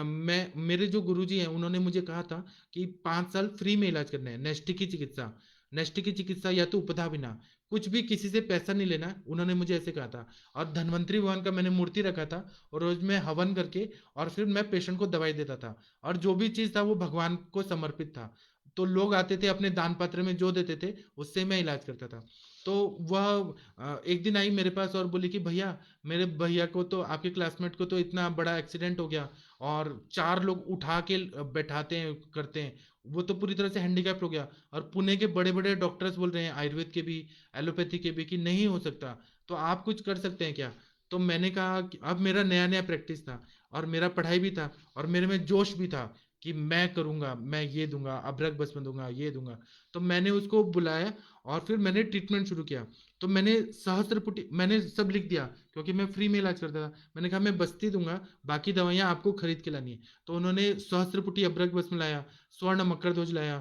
मैं, मेरे जो गुरुजी हैं उन्होंने मुझे कहा था कि 5 साल फ्री में इलाज करना है, नेस्टी की चिकित्सा, नेस्टी की चिकित्सा या तो उपधा बिना, कुछ भी किसी से पैसा नहीं लेना, उन्होंने मुझे ऐसे कहा था। और धन्वंतरी भगवान का मैंने मूर्ति रखा था, और रोज मैं हवन करके और फिर मैं पेशेंट को दवाई देता था, और जो भी चीज था वो भगवान को समर्पित था। तो लोग आते थे अपने दान पात्र में जो देते थे उससे मैं इलाज करता था। तो वह एक दिन आई मेरे पास और बोली कि भैया, मेरे भैया को तो, आपके क्लासमेट को तो इतना बड़ा एक्सीडेंट हो गया और 4 लोग उठा के बैठाते हैं, करते हैं, वो तो पूरी तरह से हैंडीकैप्ड हो गया। और पुणे के बड़े बड़े डॉक्टर्स बोल रहे हैं, आयुर्वेद के भी, एलोपैथी के भी, कि नहीं हो सकता, तो आप कुछ कर सकते हैं क्या? तो मैंने कहा कि अब मेरा नया नया प्रैक्टिस था और मेरा पढ़ाई भी था और मेरे में जोश भी था कि मैं करूंगा, मैं ये दूंगा, अबरक बसमत दूंगा, ये दूंगा। तो मैंने उसको बुलाया और फिर मैंने ट्रीटमेंट शुरू किया। तो मैंने सहस्त्रपुटी, मैंने सब लिख दिया क्योंकि मैं फ्री में इलाज करता था। मैंने कहा मैं बस्ती दूंगा, बाकी दवाइयां आपको खरीद के लानी है। तो उन्होंने सहस्त्रपुटी अबरक बसम लाया, स्वर्ण मकर ध्वज लाया,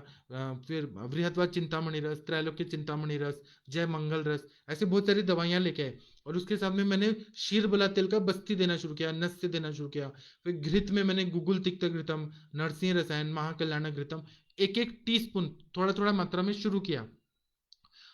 फिर बृहत्वा चिंतामणि रस, त्रैलोक्य चिंतामणि रस, जय मंगल रस, ऐसे बहुत सारी दवाइयां लेके आए। और उसके साथ में मैंने शीरबला तेल का बस्ती देना शुरू किया, नस्य देना शुरू किया। फिर घृत में मैंने गुगुल तिक्त घृतम, नरसिंह रसायन, महाकल्याण घृतम, एक एक टीस्पून थोड़ा थोड़ा मात्रा में शुरू किया।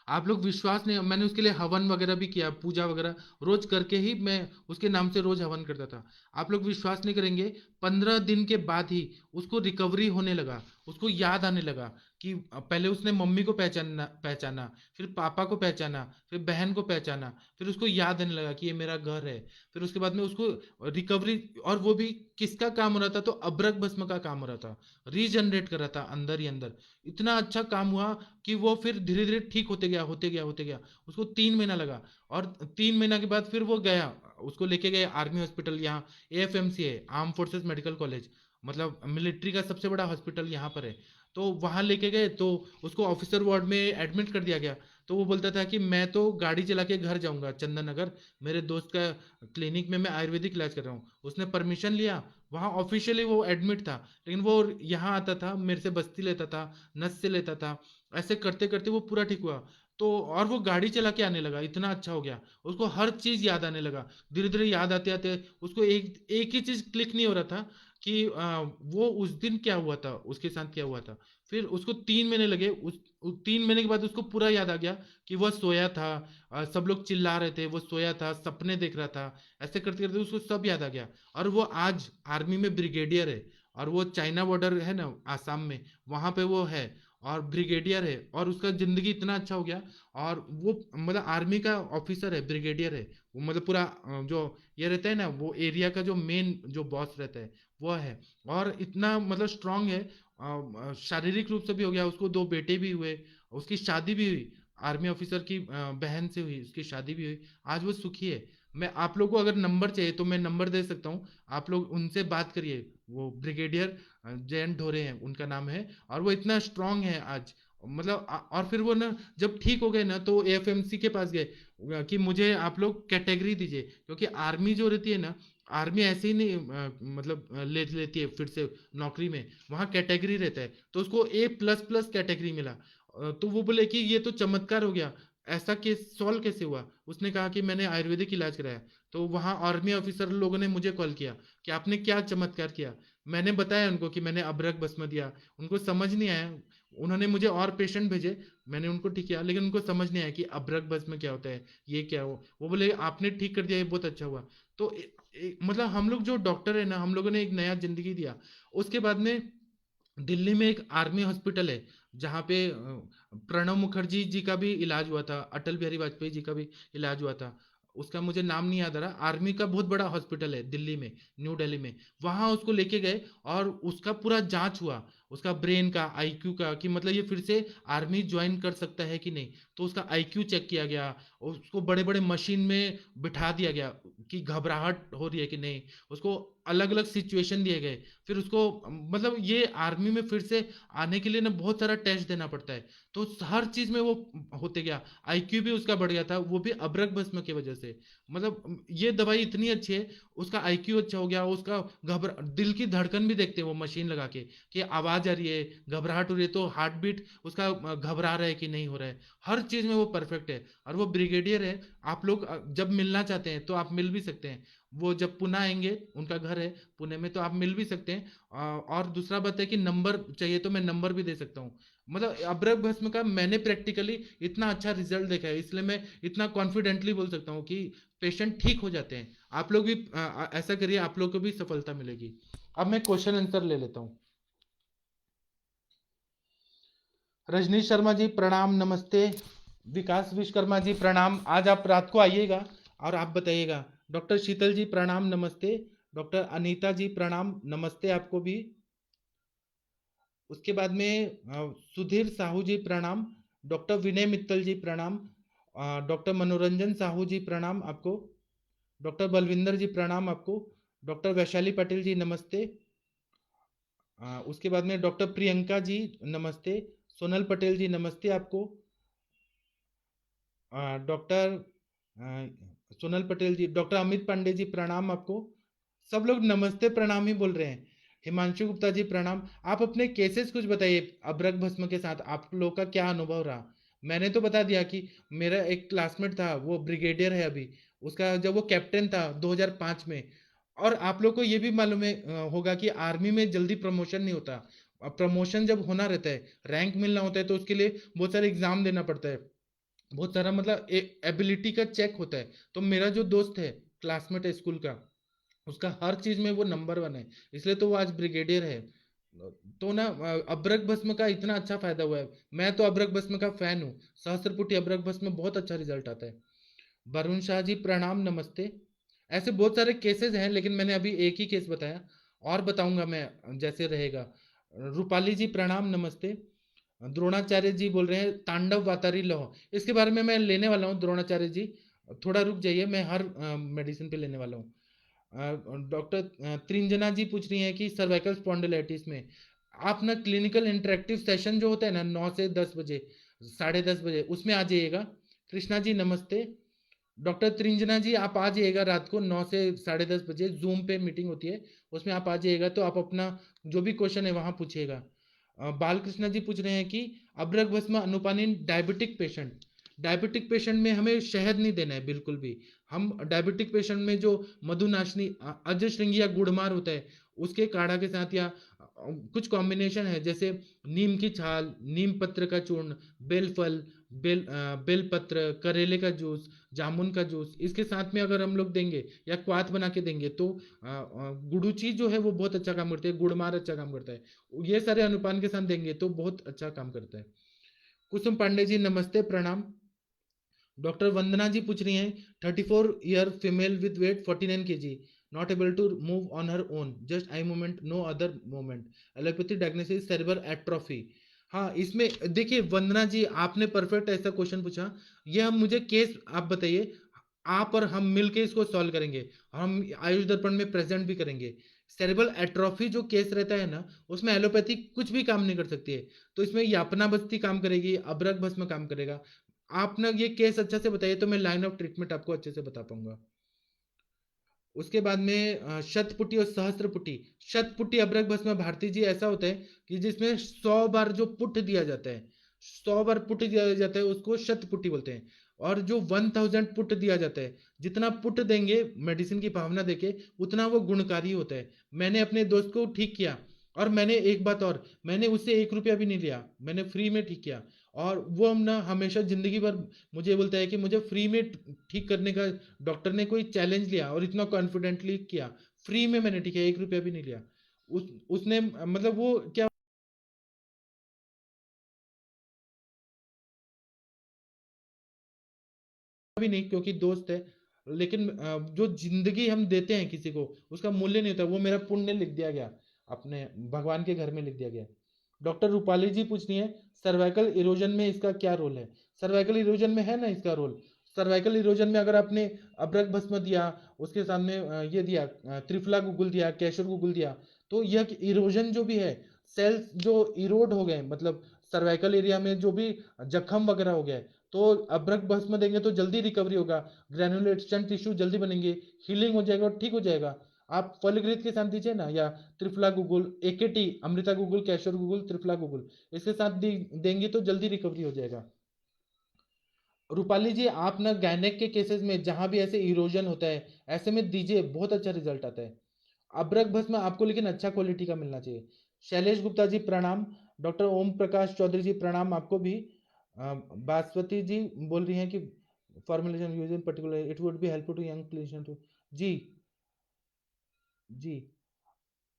आप लोग विश्वास नहीं, मैंने उसके लिए हवन वगैरह भी किया, पूजा वगैरह रोज करके ही मैं उसके नाम से रोज हवन करता था। आप लोग विश्वास नहीं करेंगे, 15 दिन के बाद ही उसको रिकवरी होने लगा, उसको याद आने लगा कि पहले उसने मम्मी को पहचाना पहचाना, फिर पापा को पहचाना, फिर बहन को पहचाना, फिर उसको याद आने लगा कि ये मेरा घर है। फिर उसके बाद में उसको रिकवरी, और वो भी किसका काम हो रहा था, तो अब्रक भस्म का काम हो रहा था, रीजनरेट कर रहा था अंदर ही अंदर। इतना अच्छा काम हुआ कि वो फिर धीरे धीरे ठीक होते गया, होते गया, होते गया। उसको 3 महीना लगा और 3 महीना के बाद फिर वो गया, उसको लेके गए आर्मी हॉस्पिटल, यहाँ एएफएमसी है, आर्म फोर्सेस मेडिकल कॉलेज, मतलब मिलिट्री का सबसे बड़ा हॉस्पिटल यहाँ पर है। तो वहां लेके गए तो उसको ऑफिसर वार्ड में एडमिट कर दिया गया। तो वो बोलता था कि मैं तो गाड़ी चला के घर जाऊंगा चंदन नगर, मेरे दोस्त का क्लिनिक में मैं आयुर्वेदिक इलाज कर रहा हूँ। उसने परमिशन लिया, वहाँ ऑफिशियली वो एडमिट था, लेकिन वो यहाँ आता था, मेरे से बस्ती लेता था, नस से लेता था, ऐसे करते करते वो पूरा ठीक हुआ। तो और वो गाड़ी चला के आने लगा, इतना अच्छा हो गया, उसको हर चीज याद आने लगा। धीरे धीरे याद आते आते उसको एक एक ही चीज क्लिक नहीं हो रहा था कि वो उस दिन क्या हुआ था, उसके साथ क्या हुआ था। फिर उसको 3 महीने लगे, उस 3 महीने के बाद उसको पूरा याद आ गया कि वह सोया था, सब लोग चिल्ला रहे थे, वो सोया था, सपने देख रहा था, ऐसे करते करते उसको सब याद आ गया। और वो आज आर्मी में ब्रिगेडियर है, और वो चाइना बॉर्डर है ना आसाम में, वहां पे वो है और ब्रिगेडियर है, और उसका जिंदगी इतना अच्छा हो गया। और वो मतलब आर्मी का ऑफिसर है, ब्रिगेडियर है वो, मतलब पूरा जो ये रहता है ना, वो एरिया का जो मेन जो बॉस रहता है वो है। और इतना मतलब स्ट्रांग है, शारीरिक रूप से भी हो गया, उसको 2 बेटे भी हुए, उसकी शादी भी हुई, आर्मी ऑफिसर की बहन से हुई, उसकी शादी भी हुई। आज वो सुखी है। मैं आप लोगों को अगर नंबर चाहिए तो मैं नंबर दे सकता हूँ, आप लोग उनसे बात करिए। वो ब्रिगेडियर जयंत ढोरे हैं उनका नाम है, और वो इतना स्ट्रांग है आज, मतलब और फिर वो ना जब ठीक हो गए ना तो एएफएमसी के पास गए कि मुझे आप लोग कैटेगरी दीजिए, क्योंकि आर्मी जो रहती है ना, आर्मी ऐसे ही नहीं मतलब ले लेती है फिर से नौकरी में, वहाँ कैटेगरी रहता है। तो उसको A++ कैटेगरी मिला। तो वो बोले कि ये तो चमत्कार हो गया, ऐसा केस सॉल्व कैसे हुआ? उसने कहा कि मैंने आयुर्वेदिक इलाज कराया। तो वहाँ आर्मी ऑफिसर लोगों ने मुझे कॉल किया कि आपने क्या चमत्कार किया। मैंने बताया उनको कि मैंने अबरक भस्म दिया, उनको समझ नहीं आया। उन्होंने मुझे और पेशेंट भेजे, मैंने उनको ठीक किया, लेकिन उनको समझ नहीं आया कि अबरक भस्म क्या होता है, ये क्या हो। वो बोले आपने ठीक कर दिया, ये बहुत अच्छा हुआ। तो मतलब हम लोग जो डॉक्टर है ना, हम लोगों ने एक नया जिंदगी दिया। उसके बाद में दिल्ली में एक आर्मी हॉस्पिटल है जहाँ पे प्रणब मुखर्जी जी का भी इलाज हुआ था, अटल बिहारी वाजपेयी जी का भी इलाज हुआ था। उसका मुझे नाम नहीं याद आ रहा, आर्मी का बहुत बड़ा हॉस्पिटल है दिल्ली में, न्यू दिल्ली में। वहां उसको लेके गए और उसका पूरा जांच हुआ, उसका ब्रेन का, आईक्यू का, कि मतलब ये फिर से आर्मी ज्वाइन कर सकता है कि नहीं। तो उसका आईक्यू चेक किया गया, उसको बड़े बड़े मशीन में बिठा दिया गया कि घबराहट हो रही है कि नहीं, उसको अलग अलग सिचुएशन दिए गए। फिर उसको मतलब ये आर्मी में फिर से आने के लिए ना बहुत सारा टेस्ट देना पड़ता है। तो हर चीज में वो होते गया, आईक्यू भी उसका बढ़ गया था, वो भी अबरक भस्म की वजह से। मतलब ये दवाई इतनी अच्छी है, उसका आईक्यू अच्छा हो गया, उसका दिल की धड़कन भी देखते हैं वो मशीन लगा के कि आवाज आ रही है, घबराहट हो रही है तो हार्ट बीट उसका घबरा रहा है कि नहीं हो रहा है। हर चीज में वो परफेक्ट है, और वो ब्रिगेडियर है। आप लोग जब मिलना चाहते हैं तो आप मिल भी सकते हैं, वो जब पुणे आएंगे, उनका घर है पुणे में, तो आप मिल भी सकते हैं। और दूसरा बात है कि नंबर चाहिए तो मैं नंबर भी दे सकता हूँ। मतलब अब्रक भस्म का मैंने प्रैक्टिकली इतना अच्छा रिजल्ट देखा है, इसलिए मैं इतना कॉन्फिडेंटली बोल सकता हूँ कि पेशेंट ठीक हो जाते हैं। आप लोग भी ऐसा करिए, आप लोग को भी सफलता मिलेगी। अब मैं क्वेश्चन आंसर ले लेता हूँ। रजनीश शर्मा जी प्रणाम, नमस्ते। विकास विश्वकर्मा जी प्रणाम, आज आप रात को आइएगा और आप बताइएगा। डॉक्टर शीतल जी प्रणाम, नमस्ते। डॉक्टर अनीता जी प्रणाम, नमस्ते आपको भी। उसके बाद में सुधीर साहू जी प्रणाम। डॉक्टर विनय मित्तल जी प्रणाम। डॉक्टर मनोरंजन साहू जी प्रणाम आपको। डॉक्टर बलविंदर जी प्रणाम आपको। डॉक्टर वैशाली पटेल जी नमस्ते। उसके बाद में डॉक्टर प्रियंका जी नमस्ते। सोनल पटेल जी नमस्ते आपको। डॉक्टर सोनल पटेल जी, डॉक्टर अमित पांडे जी प्रणाम आपको। सब लोग नमस्ते प्रणाम ही बोल रहे हैं। हिमांशु गुप्ता जी प्रणाम। आप अपने केसेस कुछ बताइए, अभ्रक भस्म के साथ आप लोग का क्या अनुभव रहा। मैंने तो बता दिया कि मेरा एक क्लासमेट था, वो ब्रिगेडियर है अभी। उसका जब वो कैप्टन था 2005 में। और आप लोग को ये भी मालूम है होगा कि आर्मी में जल्दी प्रमोशन नहीं होता। प्रमोशन जब होना रहता है, रैंक मिलना होता है, तो उसके लिए बहुत सारे एग्जाम देना पड़ता है। बहुत सारा मतलब एबिलिटी का चेक होता है। तो मेरा जो दोस्त है, क्लासमेट है स्कूल का, उसका हर चीज में वो नंबर वन है। इसलिए तो वो आज ब्रिगेडियर है। तो ना अभ्रक भस्म का इतना अच्छा फायदा हुआ है। मैं तो अभ्रक भस्म का फैन हूँ। सहस्त्रपुटी अभ्रक भस्म में बहुत अच्छा रिजल्ट आता है। वरुण शाह जी प्रणाम, नमस्ते। ऐसे बहुत सारे केसेस हैं, लेकिन मैंने अभी एक ही केस बताया। और बताऊंगा मैं जैसे रहेगा। रूपाली जी प्रणाम, नमस्ते। द्रोणाचार्य जी बोल रहे हैं तांडव वातारी लहो, इसके बारे में मैं लेने वाला हूँ द्रोणाचार्य जी। थोड़ा रुक जाइए, मैं हर मेडिसिन पे लेने वाला हूँ। डॉक्टर त्रिंजना जी पूछ रही हैं कि सर्वाइकल स्पॉन्डिलाइटिस में आप ना क्लिनिकल इंटरेक्टिव सेशन जो होता है ना 9 से 10 बजे, 10:30 बजे, उसमें आ जाइएगा। कृष्णा जी नमस्ते। डॉक्टर त्रिंजना जी आप आ जाइएगा रात को 9 से 10:30 बजे, जूम पे मीटिंग होती है। उसमें आप आ जाइएगा, तो आप अपना जो भी क्वेश्चन है वहां पूछिएगा। बालकृष्ण जी पूछ रहे हैं कि अब्रक भस्म अनुपानीन डायबिटिक पेशेंट। डायबिटिक पेशेंट में हमें शहद नहीं देना है बिल्कुल भी। हम डायबिटिक पेशेंट में जो मधुनाशनी अजश्रृंगी या गुड़मार होता है, उसके काढ़ा के साथ, या कुछ कॉम्बिनेशन है, जैसे नीम की छाल, नीम पत्र का चूर्ण, बेलफल, बेलपत्र, करेले का जूस, जामुन का जूस, इसके साथ में अगर हम लोग देंगे या क्वाथ बना के देंगे, तो गुड़ूची जो है वो बहुत अच्छा काम करती है, गुड़मार अच्छा काम करता है। ये सारे अनुपान के साथ देंगे तो बहुत अच्छा काम करता है। कुसुम पांडे जी नमस्ते प्रणाम। डॉक्टर वंदना जी पूछ रही हैं 34 year female with weight 49 kg, not able to move on her own, just eye movement, no other movement, allopathy diagnosis cerebral atrophy. हाँ, इसमें देखिए वंदना जी, आपने परफेक्ट ऐसा क्वेश्चन पूछा। ये हम मुझे केस आप बताइए, आप और हम मिलके इसको सॉल्व करेंगे। हम आयुष दर्पण में प्रेजेंट भी करेंगे। सेरेब्रल एट्रोफी जो केस रहता है ना, उसमें एलोपैथी कुछ भी काम नहीं कर सकती है। तो इसमें यापना बस्ती काम करेगी, अभ्रक भस्म काम करेगा। आप ना ये केस अच्छा से बताइए, तो मैं लाइन ऑफ ट्रीटमेंट आपको अच्छे से बता पाऊंगा। उसके बाद में शतपुटी और सहस्त्रपुटी। शतपुटी अभ्रक भस्म भारती जी ऐसा होता है कि जिसमें 100 बार जो पुट दिया जाता है, 100 बार पुट दिया जाता है, उसको शतपुटी बोलते हैं। और जो 1000 पुट दिया जाता है, जितना पुट देंगे मेडिसिन की भावना देके, उतना वो गुणकारी होता है। मैंने अपने दोस्त को ठीक किया। और मैंने एक बात और, मैंने उससे 1 रुपया भी नहीं लिया, मैंने फ्री में ठीक किया। और वो हम ना हमेशा जिंदगी भर मुझे बोलता है कि मुझे फ्री में ठीक करने का, डॉक्टर ने कोई चैलेंज लिया और इतना कॉन्फिडेंटली किया, फ्री में मैंने ठीक है, 1 रुपया भी नहीं लिया। उसने मतलब वो क्या, भी नहीं, क्योंकि दोस्त है। लेकिन जो जिंदगी हम देते हैं किसी को, उसका मूल्य नहीं होता। वो मेरा पुण्य लिख दिया गया, अपने भगवान के घर में लिख दिया गया। डॉक्टर रूपाली जी पूछ रही है सर्वाइकल इरोजन में इसका क्या रोल है। सर्वाइकल इरोजन में है ना इसका रोल। सर्वाइकल इरोजन में अगर आपने अभ्रक भस्म दिया, उसके सामने ये दिया, त्रिफला गुगुल दिया, कैशर गुगुल दिया, तो यह इरोजन जो भी है, सेल्स जो इरोड हो गए, मतलब सर्वाइकल एरिया में जो भी जख्म वगैरह हो गया है, तो अभ्रक भस्म देंगे तो जल्दी रिकवरी होगा। ग्रैनुलेट स्टेंट टिश्यू जल्दी बनेंगे, हीलिंग हो जाएगा और ठीक हो जाएगा। आप फलिग्रीत के साथ दीजिए ना, या त्रिफला गूगल, एकेटी, अमृता गूगल, कैशोर गूगल, त्रिफला गूगल, इसके साथ देंगे तो जल्दी रिकवरी हो जाएगा। रूपाली जी, आप ना गैनेक के केसेस में जहां भी ऐसे इरोजन होता है, ऐसे में दीजिए, बहुत अच्छा रिजल्ट आता है। अभ्रक भस्म आपको लेकिन अच्छा क्वालिटी का मिलना चाहिए। शैलेश गुप्ता जी प्रणाम। डॉक्टर ओम प्रकाश चौधरी जी प्रणाम आपको भी। बासवती जी बोल रही हैं कि formulation use in particular it would be helpful to young patient too. जी, जी।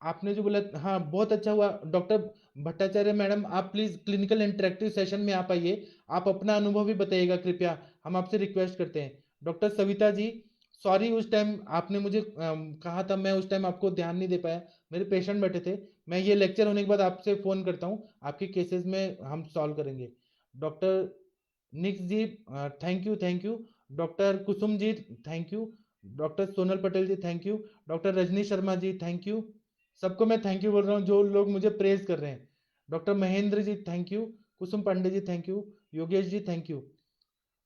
आपने जो बोला, हाँ बहुत अच्छा हुआ डॉक्टर भट्टाचार्य मैडम, आप प्लीज क्लिनिकल इंटरेक्टिव सेशन में आप आइए, आप अपना अनुभव भी बताइएगा कृपया, हम आपसे रिक्वेस्ट करते हैं। डॉक्टर सविता जी, सॉरी उस टाइम आपने मुझे कहा था, मैं उस टाइम आपको ध्यान नहीं दे पाया, मेरे पेशेंट बैठे थे। मैं ये लेक्चर होने के बाद आपसे फोन करता हूँ, आपके केसेस में हम सॉल्व करेंगे। डॉक्टर निक्स ji thank you, thank you. Doctor Kusum ji thank you. Doctor Sonal Patel ji thank you. Doctor Rajni Sharma ji thank you. सबको मैं थैंक यू बोल रहा हूँ जो लोग मुझे प्रेज कर रहे हैं। Doctor Mahendra ji thank you. Kusum Pandey ji thank you. Yogesh ji thank you.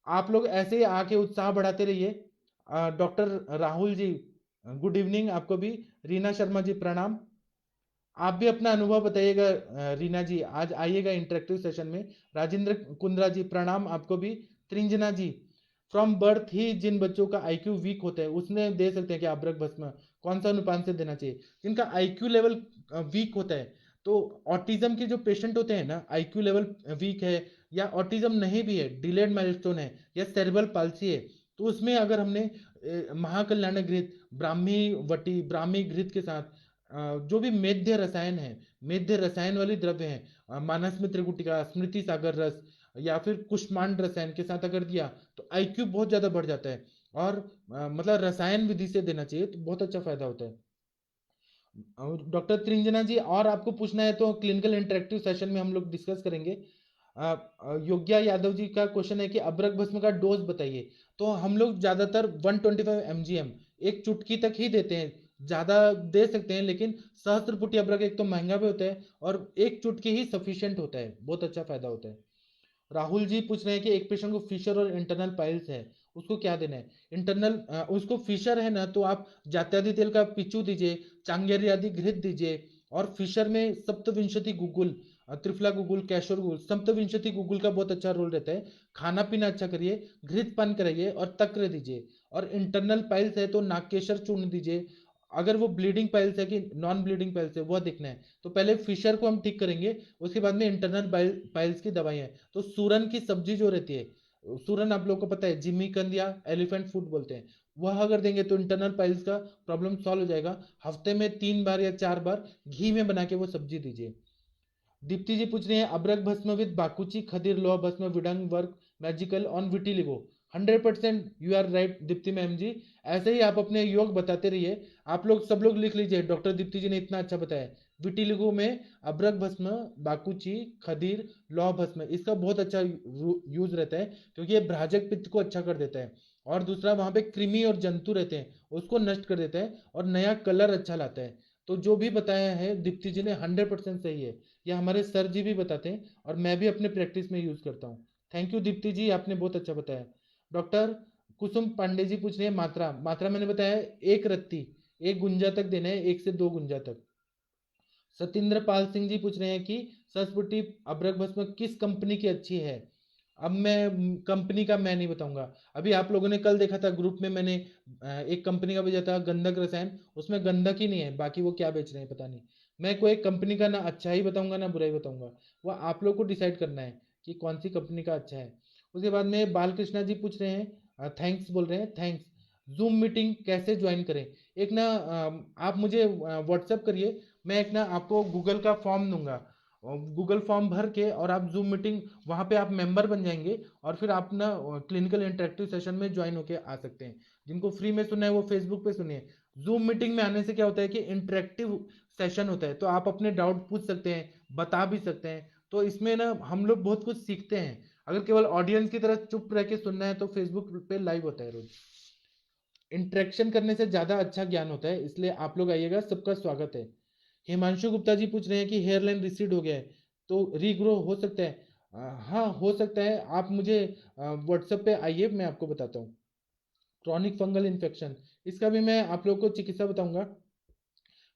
आप लोग ऐसे ही आके उत्साह बढ़ाते रहिए। Doctor Rahul ji good evening आपको भी। रीना शर्मा जी प्रणाम। आप भी अपना अनुभव बताइएगा। रीना जी आज आइएगा इंटरेक्टिव सेशन में। राजेंद्र कुंद्रा जी प्रणाम आपको भी। त्रिंजना जी, फ्रॉम बर्थ ही जिन बच्चों का आईक्यू वीक होता है उसने दे सकते हैं कि अब्रक भस्म कौन सा अनुपात से देना चाहिए? जिनका आईक्यू लेवल वीक होता है, तो ऑटिज्म के जो पेशेंट होते हैं ना, आईक्यू लेवल वीक है या ऑटिज्म नहीं भी है, डिलेड माइलस्टोन है या सेरेब्रल पाल्सी है, तो उसमें अगर हमने महाकल्याण घृत, ब्राह्मी वटी, ब्राह्मी घृत के साथ जो भी मेध्य रसायन है, मेध्य रसायन वाली द्रव्य है, मानस मित्र गुटिका, स्मृति सागर रस या फिर कुष्मांड रसायन के साथ अगर दिया तो आईक्यू बहुत ज्यादा बढ़ जाता है। और मतलब रसायन विधि से देना चाहिए तो बहुत अच्छा फायदा होता है। डॉक्टर त्रिंजना जी, और आपको पूछना है तो क्लिनिकल इंटरेक्टिव सेशन में हम लोग डिस्कस करेंगे। योग्या यादव जी का क्वेश्चन है कि अब्रक भस्म का डोज बताइए। तो हम लोग ज्यादातर 125 mgm, एक चुटकी तक ही देते हैं। ज्यादा दे सकते हैं लेकिन सहस्त्रपुटी अब्रक एक तो महंगा भी होता है और एक चुटकी ही सफिशियंट होता है, बहुत अच्छा फायदा होता है। राहुल जी पूछ रहे हैं कि एक पेशेंट को फिशर और इंटरनल पाइल्स है, उसको क्या देना है? इंटरनल उसको फिशर है ना, तो आप जात्यादि तेल का पिच्चू दीजिए, चांगेरी आदि घृत दीजिए। और फिशर में सप्तविंशति गुगुल, त्रिफला गुगुल, कैशोर गुगुल, सप्तविंशति गुगुल का बहुत अच्छा रोल रहता है। खाना पीना अच्छा करिए, घृत पान कराइए और तक्र दीजिए। और इंटरनल पाइल्स है तो नागकेशर चूर्ण दीजिए। अगर वो ब्लीडिंग पाइल्स है कि नॉन ब्लीडिंग पाइल्स है वह देखना है, तो पहले फिशर को हम ठीक करेंगे, उसके बाद में इंटरनल पाइल्स की दवाई है। तो सूरन की सब्जी जो रहती है, सूरन आप लोग को पता है जिमीकंद या एलिफेंट फूड बोलते हैं, वह अगर देंगे तो इंटरनल पाइल्स का प्रॉब्लम सॉल्व हो जाएगा। हफ्ते में 3 बार या 4 बार घी में बना के वो सब्जी दीजिए। दीप्ति जी पूछ रही है अब्रक भस्म with बाकुची khadir loha bhasma vidanga work magical on vitiligo. 100% you are right Deepti ma'am ji. ऐसे ही आप अपने योग बताते रहिए। आप लोग सब लोग लिख लीजिए, डॉक्टर दीप्ति जी ने इतना अच्छा बताया। विटिलिगो में अब्रक भस्म, बाकुची, खदीर, लौह भस्म, इसका बहुत अच्छा यूज रहता है क्योंकि ये भ्राजक पित्त को अच्छा कर देता है। और दूसरा वहां पे कृमि और जंतु रहते हैं उसको नष्ट कर देता है और नया कलर अच्छा लाता है। तो जो भी बताया है दीप्ति जी ने 100% सही है। ये हमारे सर जी भी बताते हैं और मैं भी अपने प्रैक्टिस में यूज करता हूँ। थैंक यू दीप्ति जी, आपने बहुत अच्छा बताया। डॉक्टर कुसुम पांडे जी पूछ रहे हैं मात्रा, मात्रा मैंने बताया एक रत्ती, एक गुंजा तक देना है, 1 से 2 गुंजा तक। सतिंद्र पाल सिंह जी पूछ रहे हैं कि संस्फुटी अभ्रक भस्म किस कंपनी की अच्छी है? अब मैं कंपनी का मैं नहीं बताऊंगा। अभी आप लोगों ने कल देखा था ग्रुप में, मैंने एक कंपनी का भेजा था गंधक रसायन, उसमें गंधक ही नहीं है, बाकी वो क्या बेच रहे हैं पता नहीं। मैं कोई कंपनी का ना अच्छा ही बताऊंगा ना बुरा ही बताऊंगा, वो आप लोग को डिसाइड करना है कि कौन सी कंपनी का अच्छा है। उसके बाद में बालकृष्णा जी पूछ रहे हैं, थैंक्स बोल रहे हैं, थैंक्स। जूम मीटिंग कैसे ज्वाइन करें? एक ना आप मुझे व्हाट्सएप करिए, मैं एक ना आपको गूगल का फॉर्म दूंगा, गूगल फॉर्म भर के और आप जूम मीटिंग वहां पे आप मेंबर बन जाएंगे और फिर आप ना क्लिनिकल इंटरेक्टिव सेशन में ज्वाइन होके आ सकते हैं। जिनको फ्री में सुनना है वो फेसबुक पे सुनिए। जूम मीटिंग में आने से क्या होता है कि इंटरेक्टिव सेशन होता है, तो आप अपने डाउट पूछ सकते हैं, बता भी सकते हैं। तो इसमें ना हम लोग बहुत कुछ सीखते हैं। अगर केवल ऑडियंस की तरह चुप रह के सुनना है तो फेसबुक पे लाइव होता है रोज। इंटरेक्शन करने से ज्यादा अच्छा ज्ञान होता है, इसलिए आप लोग आइएगा, सबका स्वागत है। हिमांशु गुप्ता जी पूछ रहे हैं कि हेयर लाइन रिसीड हो गया है तो रीग्रो हो सकता है? हाँ हो सकता है, आप मुझे व्हाट्सएप पे आइए, मैं आपको बताता हूँ। क्रॉनिक फंगल इन्फेक्शन, इसका भी मैं आप लोग को चिकित्सा बताऊंगा।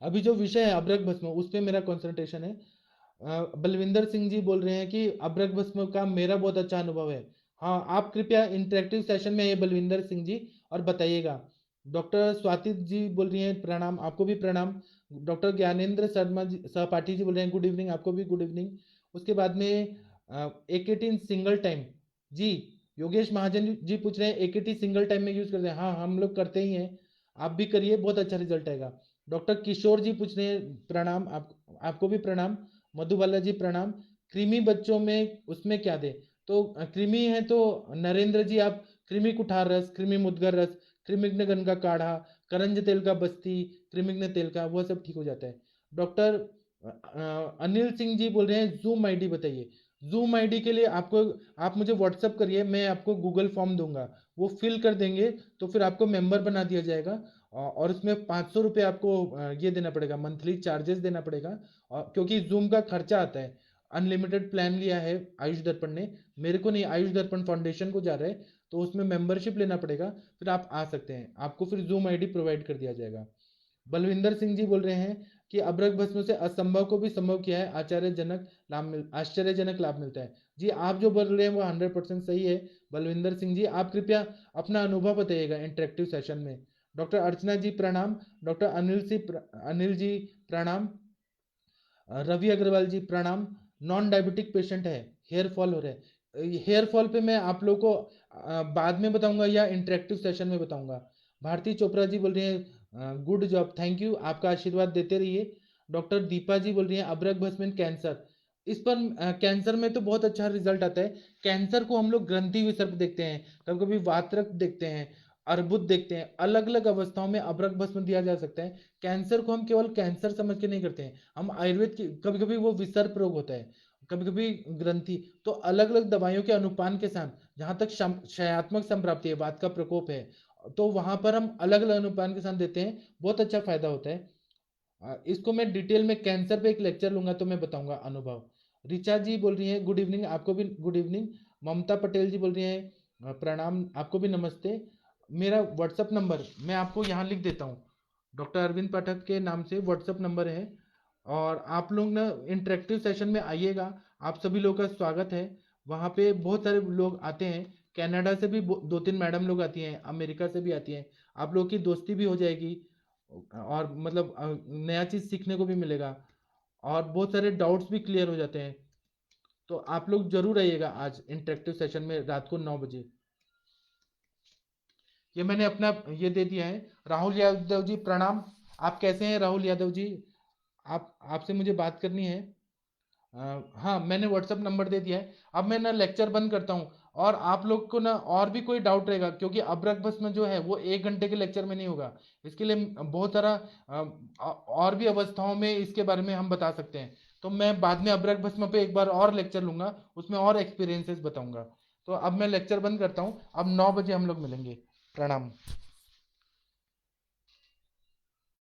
अभी जो विषय है अब्रक भस्म, उस पे मेरा कंसंट्रेशन है। बलविंदर सिंह जी बोल रहे हैं कि अब्रक भस्म का मेरा बहुत अच्छा अनुभव है। हाँ आप कृपया इंटरेक्टिव सेशन में आइए बलविंदर सिंह जी और बताइएगा। डॉक्टर स्वाति जी बोल रही हैं प्रणाम, आपको भी प्रणाम। डॉक्टर ज्ञानेंद्र शर्मा जी सहपाठी जी बोल रहे हैं गुड इवनिंग, आपको भी गुड इवनिंग। उसके बाद में एकेटी सिंगल टाइम जी, योगेश महाजन जी पूछ रहे हैं एकेटी सिंगल टाइम में यूज करते हैं? हाँ हम लोग करते ही हैं, आप भी करिए, बहुत अच्छा रिजल्ट आएगा। डॉक्टर किशोर जी पूछ रहे हैं, प्रणाम आपको भी प्रणाम। मधुबाला जी प्रणाम। कृमि बच्चों में उसमें क्या दे? तो कृमि है तो नरेंद्र जी आप कृमि कुठार रस, कृमि मुद्गर रस, कृमिघ्न का काढ़ा, करंज तेल का बस्ती, कृमिघ्न तेल का, वह सब ठीक हो जाता है। डॉक्टर अनिल सिंह जी बोल रहे हैं जूम आईडी बताइए। जूम आईडी के लिए आपको, आप मुझे व्हाट्सअप करिए, मैं आपको गूगल फॉर्म दूंगा, वो फिल कर देंगे तो फिर आपको मेंबर बना दिया जाएगा। और उसमें 500 रुपये आपको ये देना पड़ेगा, मंथली चार्जेस देना पड़ेगा। और क्योंकि जूम का खर्चा आता है, अनलिमिटेड प्लान लिया है आयुष दर्पण ने, मेरे को नहीं, आयुष दर्पण फाउंडेशन को जा रहा है, तो उसमें मेंबरशिप लेना पड़ेगा, फिर आप आ सकते हैं, आपको फिर जूम आईडी प्रोवाइड कर दिया जाएगा। बलविंदर सिंह जी बोल रहे हैं कि अभ्रक भस्म से असंभव को भी संभव किया है, आश्चर्यजनक लाभ मिलता है। जी आप जो बोल रहे हैं वो 100% सही है। बलविंदर सिंह जी आप कृपया अपना अनुभव बताइएगा इंटरेक्टिव सेशन में। डॉक्टर अर्चना जी प्रणाम। डॉक्टर अनिल जी प्रणाम। रवि अग्रवाल जी प्रणाम। नॉन डायबिटिक पेशेंट है, हेयर फॉल हो रहा है, हेयर फॉल पे मैं आप लोग को बाद में बताऊंगा या इंटरेक्टिव सेशन में बताऊंगा। भारती चोपड़ा जी बोल रही हैं गुड जॉब, थैंक यू, आपका आशीर्वाद देते रहिए। डॉक्टर दीपा जी बोल रही हैं अभ्रक भस्म इन कैंसर, इस पर कैंसर में तो बहुत अच्छा रिजल्ट आता है। कैंसर को हम लोग ग्रंथि विसर्प देखते हैं, कभी कभी वातरक देखते हैं, अर्बुद देखते हैं, अलग अलग अवस्थाओं में अभ्रक भस्म दिया जा सकता है। कैंसर को हम केवल कैंसर समझ के नहीं करते हैं, हम आयुर्वेद की कभी कभी वो विसर्प रोग होता है, कभी कभी ग्रंथि, तो अलग अलग दवाइयों के अनुपान के साथ, जहां तक क्षयात्मक संप्राप्ति है, वात का प्रकोप है, तो वहां पर हम अलग अलग अनुपान के साथ देते हैं, बहुत अच्छा फायदा होता है। इसको मैं डिटेल में कैंसर पे एक लेक्चर लूंगा तो मैं बताऊंगा अनुभव। रिचा जी बोल रही है गुड इवनिंग, आपको भी गुड इवनिंग। ममता पटेल जी बोल रही है प्रणाम, आपको भी नमस्ते। मेरा व्हाट्सअप नंबर मैं आपको यहाँ लिख देता हूँ, डॉक्टर अरविंद पाठक के नाम से व्हाट्सअप नंबर है। और आप लोग ना इंटरेक्टिव सेशन में आइएगा, आप सभी लोगों का स्वागत है। वहाँ पे बहुत सारे लोग आते हैं, कनाडा से भी दो तीन मैडम लोग आती हैं, अमेरिका से भी आती हैं, आप लोग की दोस्ती भी हो जाएगी, और मतलब नया चीज़ सीखने को भी मिलेगा, और बहुत सारे डाउट्स भी क्लियर हो जाते हैं। तो आप लोग जरूर आइएगा आज इंटरेक्टिव सेशन में रात को 9 बजे। ये मैंने अपना ये दे दिया है। राहुल यादव जी प्रणाम, आप कैसे हैं राहुल यादव जी? आप आपसे मुझे बात करनी है। हाँ मैंने व्हाट्सअप नंबर दे दिया है। अब मैं ना लेक्चर बंद करता हूँ, और आप लोग को ना और भी कोई डाउट रहेगा, क्योंकि अभ्रक भस्म जो है वो 1 घंटे के लेक्चर में नहीं होगा, इसके लिए बहुत सारा और भी अवस्थाओं में इसके बारे में हम बता सकते हैं। तो मैं बाद में अभ्रक भस्म पे एक बार और लेक्चर लूंगा, उसमें और एक्सपीरियंसेस बताऊंगा। तो अब मैं लेक्चर बंद करता हूँ, अब 9 बजे हम लोग मिलेंगे। प्रणाम।